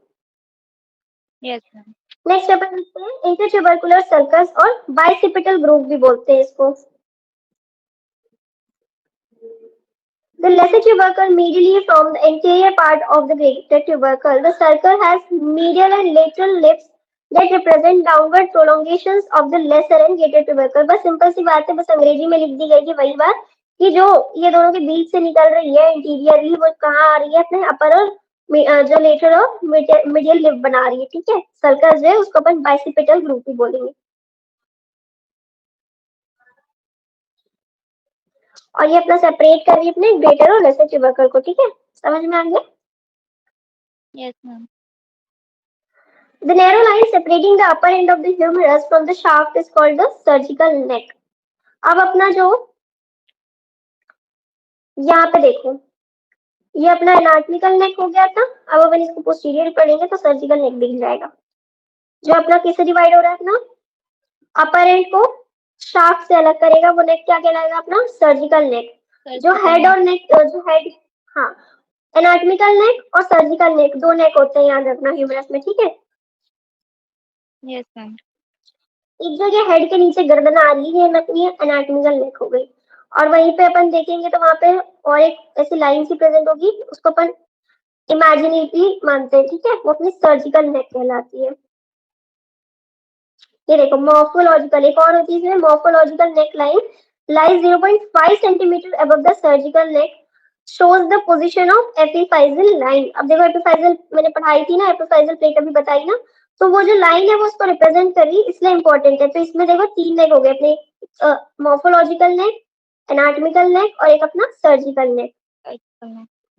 Yes ma'am. नेक्स्ट अपन देखते हैं इंटरट्यूबरकुलर सर्कस और बाइसिपिटल ग्रुप भी बोलते हैं इसको। The lesser tubercle medially from the anterior part of the greater tubercle. The circle has medial and lateral lips that represent downward prolongations of the lesser and greater tubercle। बस simple सी बात है, बस अंग्रेजी में लिख दी गई है वही बात, कि जो ये दोनों के बीच से निकल रही है इंटीरियरली, वो कहाँ आ रही है, अपने अपर और जो लेटर और मिडियल लिप बना रही है, ठीक है। सर्कल जो है उसको अपन बाइसिपिटल ग्रुप भी बोलेंगे। और ये अपना सेपरेट कर रही है अपने ग्रेटर और लेसर ट्यूबरकल को, ठीक है, समझ में आ गया। Yes ma'am. The narrow line separating the upper end of the humerus from the shaft is called the surgical neck। अब अपना जो यहाँ पे देखो, ये अपना एनाटॉमिकल नेक हो गया था, अब अपन इसको पोस्टीरियर पढ़ेंगे तो सर्जिकल नेक दिख जाएगा। जो अपना किससे डिवाइड हो रहा है, अपना अपर एंड को शाफ्ट से अलग करेगा, वो नेक क्या कहलाएगा, अपना सर्जिकल नेक। जो हेड और नेक, जो हेड, हाँ, एनाटॉमिकल नेक और सर्जिकल नेक दो नेक होते हैं, याद रखना ह्यूमरस में, ठीक है। Yes ma'am. एक जो ये हेड के नीचे गर्दन आ रही है, अपनी एनाटॉमिकल नेक हो गई। और वहीं पे अपन देखेंगे तो वहां पे और एक ऐसी लाइन सी प्रेजेंट होगी, उसको अपन इमेजिनेटली मानते हैं, ठीक है, वो अपनी सर्जिकल नेक कहलाती है। ये देखो मॉर्फोलॉजिकल, एक और होती है morphological neck line, lies 0.5 centimetre above the surgical neck, shows the position of epiphyseal line। अब देखो एपिफाइजल मैंने पढ़ाई थी ना, एपिफाइजल प्लेट अभी बताई ना, तो वो जो लाइन है वो उसको रिप्रेजेंट कर रही, इसलिए इंपॉर्टेंट है। तो इसमें देखो 3 नेक हो गए अपने, मॉर्फोलॉजिकल नेक, एनाटॉमिकल नेक और एक अपना सर्जिकल नेक।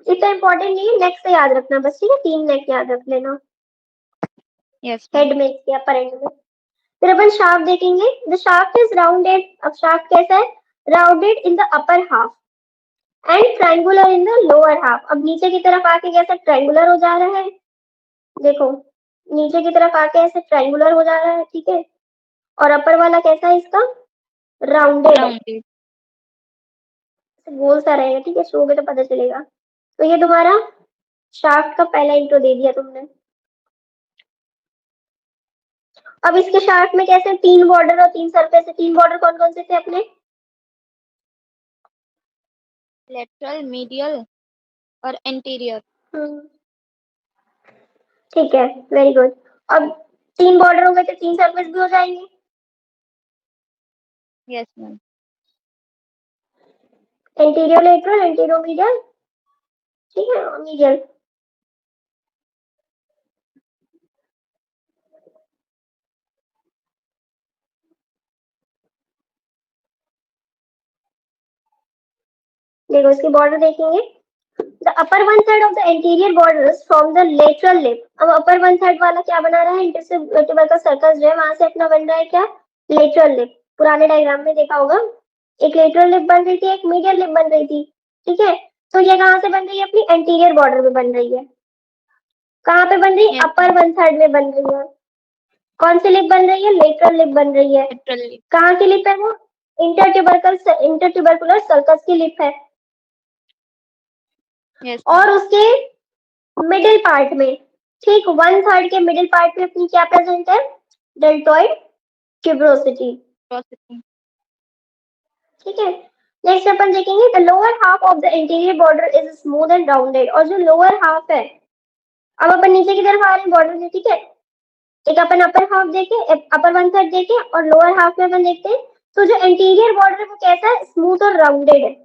इतना इंपॉर्टेंट नहीं है, नेक से याद रखना बस, ठीक है, 3 नेक याद रख लेना यस हेड में, इसके अपर एंड में। फिर अपन शाफ्ट देखेंगे। The shaft is rounded. अब शाफ्ट कैसा है? Rounded in the upper half and triangular in the lower half. अब नीचे की तरफ आके कैसा ट्रायंगुलर हो जा रहा है, देखो नीचे की तरफ आके ऐसे ट्रायंगुलर हो जा रहा है, ठीक है। और अपर वाला कैसा है इसका? राउंडेड है, राउंडेड। गोल सा रहेगा, ठीक है, शोगे तो पता चलेगा। तो ये तुम्हारा शाफ्ट का पहला इंट्रो दे दिया तुमने। अब इसके शाफ्ट में कैसे 3 बॉर्डर और 3 सरफेस है। 3 बॉर्डर कौन कौन से थे अपने? लेटरल, मीडियल और एंटीरियर। ठीक है, वेरी गुड। अब 3 बॉर्डर हो गए तो 3 सरफेस भी हो जाएंगे। Yes ma'am. Anterior lateral, anterior medial, ठीक है, और मीडियल। देखो इसकी बॉर्डर देखेंगे। The upper one side of the anterior borders from the lateral lip. अब अपर वन साइड वाला क्या बना रहा है? इंटरसेप्ट का सर्कल जो है वहां से अपना बन रहा है क्या? Lateral lip. पुराने डायग्राम में देखा होगा, एक लेटरल लिप बन रही थी, एक मीडियल लिप बन रही थी, ठीक है। तो ये कहाँ से बन रही है? अपनी एंटीरियर बॉर्डर में बन रही है। कहाँ पे बन रही है? Yes, अपर वन साइड में बन रही है। कौन सी लिप बन रही है? लेटरल लिप बन रही है। लेटरल। कहाँ की लिप है वो? इंटरट्यूबरकुलर सर्कस की लिप है। यस और उसके मिडिल पार्ट में, ठीक वन थर्ड के मिडिल पार्ट में अपनी क्या प्रेजेंट है? Deltoid tuberosity, ma'am. ठीक है। नेक्स्ट अपन देखेंगे the lower half of the interior border is smooth and rounded. और जो लोअर हाफ है, अब अपन नीचे की तरफ आ रहे हैं बॉर्डर से, ठीक है। एक अपन अपर हाफ देखे, अपर वन थर्ड देखे, और लोअर हाफ में अपन देखते हैं तो जो इंटीरियर बॉर्डर है वो कैसा है? स्मूथ और राउंडेड है।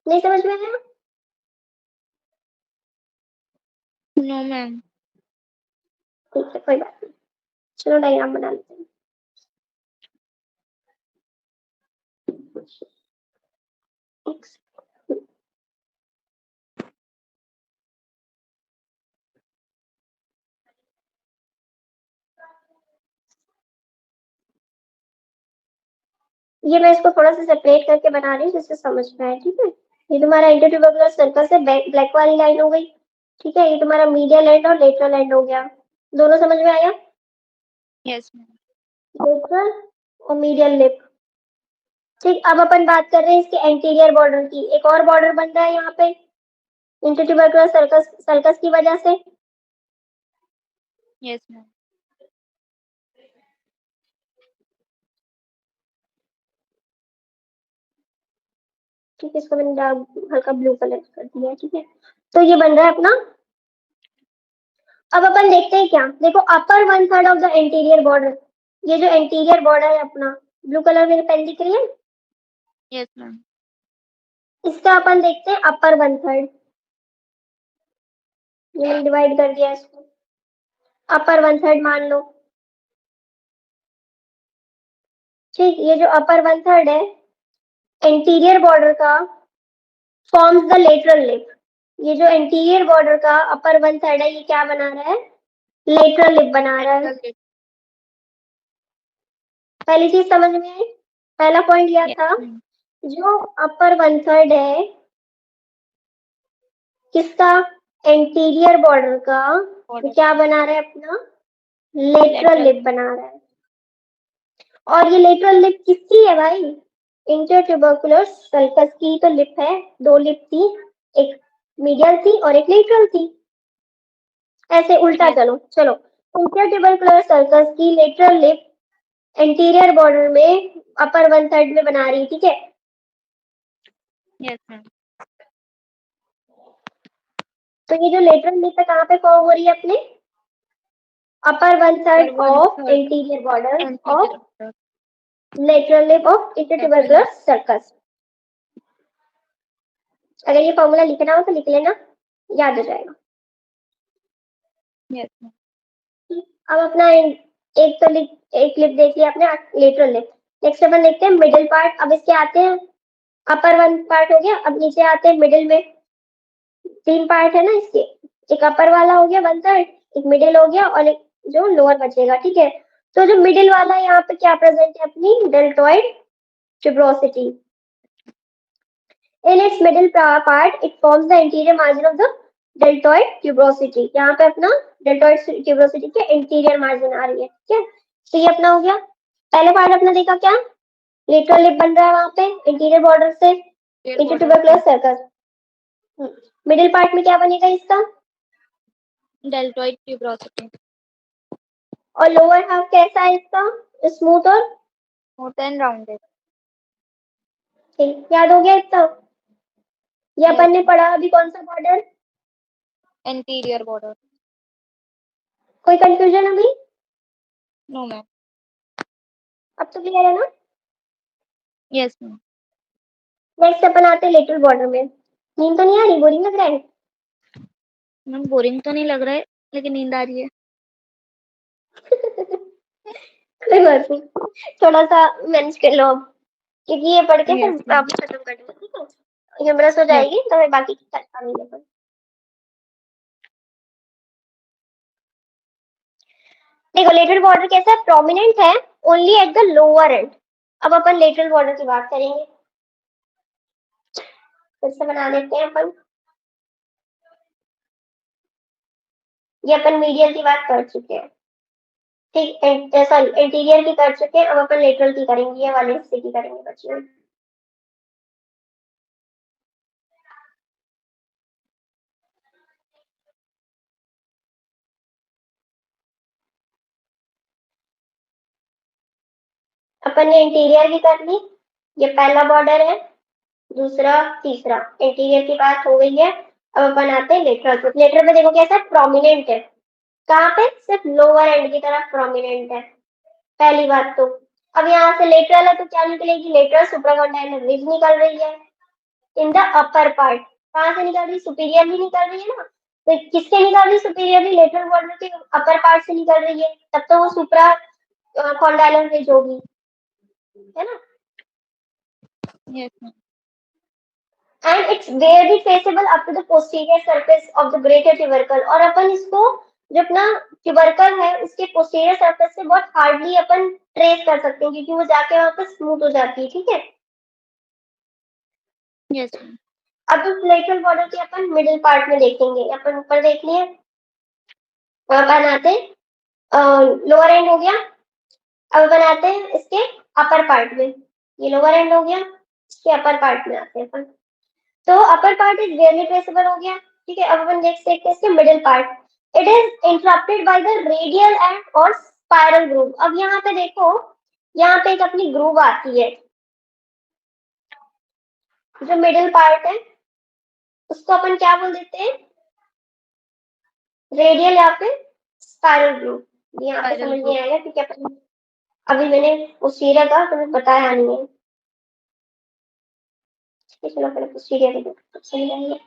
नहीं समझ में आया? No ma'am. ठीक है, कोई बात नहीं, चलो डायग्राम बना लेते हैं। ये मैं इसको थोड़ा सा सेपरेट करके बना रही हूँ जिससे समझ में आए, ठीक है। ये तुम्हारा इंटरट्यूबरकुलर सर्कल से ब्लैक वाली लाइन हो गई, ठीक है। ये तुम्हारा मीडियल एंड और लेटरल एंड हो गया। दोनों समझ में आया? Yes ma'am. लेटरल और मीडियल लिप, ठीक। अब अपन बात कर रहे हैं इसके एंटीरियर बॉर्डर की। एक और बॉर्डर बन रहा है यहाँ पे इंटरट्यूबरकुलर सर्कस की वजह से। Yes ma'am. ठीक है, इसको मैंने डार्क हल्का ब्लू कलर कर दिया, ठीक है। तो ये बन रहा है अपना। अब अपन देखते हैं क्या, देखो अपर one third of the interior border, ये जो इंटीरियर बॉर्डर है अपना, ब्लू कलर में पेन दिख रही है, यस मैम। इसका अपन देखते हैं अपर वन थर्ड। ये मैंने डिवाइड कर दिया इसको, अपर वन थर्ड मान लो, ठीक। ये जो अपर वन थर्ड है इंटीरियर बॉर्डर का फॉर्म्स द लेटरल लिप। ये जो इंटीरियर बॉर्डर का अपर वन थर्ड है ये क्या बना रहा है? लेटरल लिप बना रहा है। लेटरल। पहली चीज समझ में आई? पहला पॉइंट यह यस था, मैम। जो अपर वन थर्ड है किसका? इंटीरियर बॉर्डर का, वो क्या बना रहा है अपना? लेटरल लिप बना रहा है। और ये लेटरल लिप किसकी है भाई? इंटरट्यूबरकुलर सर्कस की तो लिप है। 2 लिप थी, एक मीडियल थी और एक लेटरल थी। ऐसे उल्टा Yes. चलो चलो, इंटरट्यूबरकुलर सर्कस की लेटरल लिप इंटीरियर बॉर्डर में अपर वन थर्ड में बना रही, ठीक है। Yes ma'am. तो ये जो लेटरल लिप है कहाँ पे फॉर्म हो रही है अपने? Upper one third of interior border of lateral lip of intertubercular sulcus. अगर ये फॉर्मूला लिखना हो तो लिख लेना, याद हो जाएगा। Yes ma'am. अब अपना एक तो एक लिप देख लिया आपने, लेटरल लिप। नेक्स्ट अपन देखते हैं मिडिल पार्ट। अब इसके आते हैं, अपर वन पार्ट हो गया, अब नीचे आते हैं मिडिल में। 3 पार्ट है ना इसके, एक अपर वाला हो गया वन थर्ड, एक मिडिल हो गया और एक जो लोअर बचेगा, ठीक है। तो जो मिडिल वाला यहाँ पे क्या प्रेजेंट है, अपनी deltoid tuberosity. In its middle part, it forms the interior margin of the deltoid tuberosity. यहाँ पे अपना deltoid tuberosity के interior margin आ रही है, ठीक है। तो ये अपना हो गया पहले पार्ट। अपना देखा क्या, लेटरल लिप बन रहा है वहाँ पे इंटीरियर बॉर्डर से inter tubercular circus. Middle part में क्या बनेगा इसका, डेल्टॉइड ट्यूबरोसिटी। और लोअर हाफ कैसा है इसका, स्मूथ और स्मूथ एंड राउंडेड। ठीक, याद हो गया इतना। ये अपन ने पढ़ा अभी कौन सा बॉर्डर, इंटीरियर बॉर्डर। कोई कंफ्यूजन अभी, नो मैम। अब तो क्लियर है ना। Yes ma'am. नेक्स्ट अपन आते हैं लेटरल बॉर्डर में। नींद तो नहीं आ रही, बोरिंग लग रहा है। मैम बोरिंग तो नहीं लग रहा है, लेकिन नींद आ रही है। कोई बात नहीं, थोड़ा सा मैनेज कर लो अब, क्योंकि ये पढ़ के Yes, फिर आप खत्म कर दो, ठीक है। ह्यूमरस हो जाएगी तो फिर बाकी की चर्चा नहीं लेकर। देखो लेटरल बॉर्डर कैसा है, प्रोमिनेंट है only at the lower and. अब अपन लेटरल बॉर्डर की बात करेंगे, फिर से बना देते हैं अपन। ये अपन मीडियल की बात कर चुके हैं, ठीक, सॉरी इंटीरियर की कर चुके हैं। अब अपन लेटरल की करेंगे, ये वाले हिस्से की करेंगे बच्चों। अपन ने इंटीरियर की कर ली, ये पहला बॉर्डर है, दूसरा तीसरा इंटीरियर की बात हो गई है। अब अपन आते हैं लेटरल पे। लेटरल पे देखो कैसा प्रोमिनेंट है, कहाँ पे, सिर्फ लोअर एंड की तरफ प्रोमिनेंट है, पहली बात तो। अब यहाँ से लेटरल है तो क्या निकलेगी, लेटरल सुप्राकॉन्डाइलर रिज निकल रही है इन द अपर पार्ट। कहाँ से निकल रही, सुपीरियरली निकल रही है ना। तो किससे निकल रही, सुपीरियरली लेटरल बॉर्डर के अपर पार्ट से निकल रही है, तब तो वो सुप्रा कॉन्डाइलर रिज होगी, है ना। Yes ma'am. And it's barely traceable up to the posterior surface of the greater tubercle। और अपन इसको जो अपना ट्यूबरकल है उसके पोस्टीरियर सरफेस से बहुत हार्डली अपन ट्रेस कर सकते हैं, क्योंकि वो जाके वहां पर स्मूथ हो जाती है, ठीक है। Yes ma'am. अब इस लेटरल बॉर्डर के अपन मिडिल पार्ट में देखेंगे, अपन ऊपर देख लिए, अपन आते लोअर एंड हो गया। अब अपन आते हैं इसके अपर पार्ट में, ये लोअर एंड हो गया, इसके अपर पार्ट में आते हैं अपन। तो upper part is barely traceable हो गया, ठीक है। अब अपन नेक्स्ट देखते हैं इसके middle part. It is interrupted by the radial and और स्पाइरल ग्रूव। अब यहाँ पे देखो, यहाँ पे एक अपनी ग्रूव आती है, जो मिडिल पार्ट है उसको अपन क्या बोल देते हैं, रेडियल या फिर स्पाइरल ग्रूव। यहाँ पे समझ नहीं आएगा क्योंकि अपन अभी मैंने पोस्टीरियर का तुम्हें बताया नहीं है, चलो पहले पोस्टीरियर समझ आएंगे।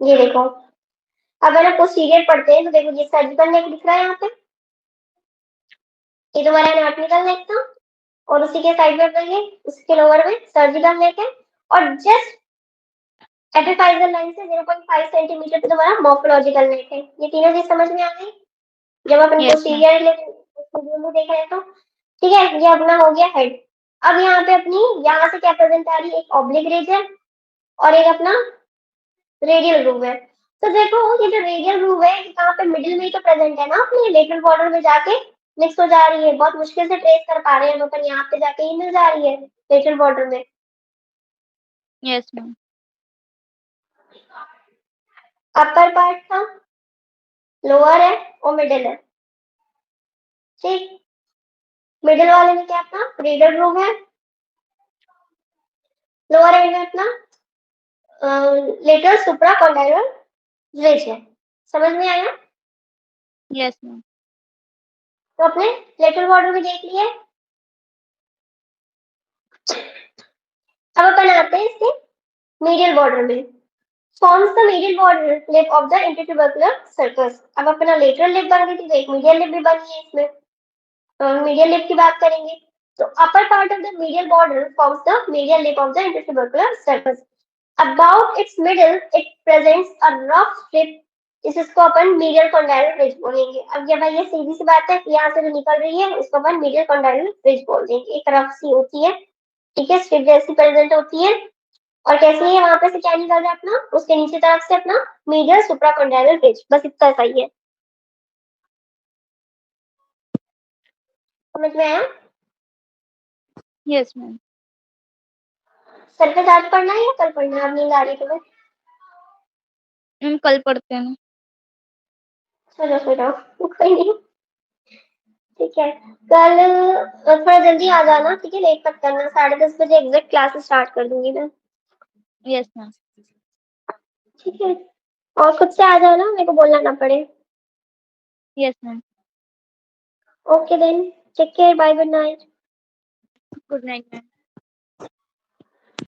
ये देखो, अगर आप पोस्टीरियर पढ़ते हैं तो देखो ये सर्जिकल नेक दिख रहा है यहाँ पे, ये तुम्हारा एनाटॉमिकल नेक था, और उसी के साइड में ये उसके लोअर में सर्जिकल नेक है, और जस्ट एपिफाइजल लाइन से 0.5 सेंटीमीटर पे तुम्हारा मॉर्फोलॉजिकल नेक है। ये तीनों चीज समझ में आ गई जब अपन पोस्टीरियर देख रहे हैं तो, ठीक है। ये अपना हो गया हेड। अब यहाँ पे अपनी यहाँ से क्या प्रेजेंट आ रही है, एक ऑब्लिक रीजन और एक अपना रेडियल ग्रूव है। तो देखो ये जो रेडियल ग्रूव है यहाँ पे मिडिल में ही तो प्रेजेंट है ना, अपने लेटरल बॉर्डर में जाके मिक्स हो जा रही है, बहुत मुश्किल से ट्रेस कर पा रहे हैं अपन, यहाँ पे जाके ही मिल जा रही है लेटरल बॉर्डर में। Yes ma'am. अपर पार्ट था, लोअर है और मिडिल है, ठीक। मिडिल वाले में क्या अपना रेडियल ग्रूव है, लोअर एंड में अपना लेटरल सुप्राकॉन्डाइलर रिज है। समझ में आया। Yes ma'am. तो अपने लेटरल बॉर्डर में देख लिए। अब अपन आते हैं इसके मीडियल बॉर्डर में। Forms the medial border lip of the intertubercular sulcus. अब अपना लेटरल लिप बन गई थी तो एक मीडियल लिप भी बनी है इसमें, मीडियल लिप की बात करेंगे। तो upper part of the medial border forms the medial lip of the intertubercular sulcus. About its middle it presents a rough strip, इसको अपन मीडियल कंडाइलर रिज बोलेंगे। अब ये भाई ये सीधी सी बात है, यहाँ से जो निकल रही है इसको अपन मीडियल कंडाइलर रिज बोल देंगे। एक रफ सी होती है, ठीक है, स्ट्रिप जैसी प्रेजेंट होती है। और कैसे है, वहां पे से क्या निकल रहा है अपना, उसके नीचे तरफ से अपना मीडियल सुप्राकंडाइलर रिज, बस इतना सही है। समझ में आया? Yes ma'am. सर पे आज पढ़ना है या कल पढ़ना है? अब नींद आ रही है तुम्हें? मैम कल पढ़ते हैं ना। चलो सो जाओ, कोई नहीं, ठीक है। कल थोड़ा जल्दी आ जाना, ठीक है, लेट मत करना। 10:30 बजे एग्जैक्ट क्लास स्टार्ट कर दूंगी मैं, यस मैम। ठीक है। और खुद से आ जाना, मेरे को बोलना ना पड़े। Yes ma'am. Okay then, take care, bye, good night. Good night ma'am.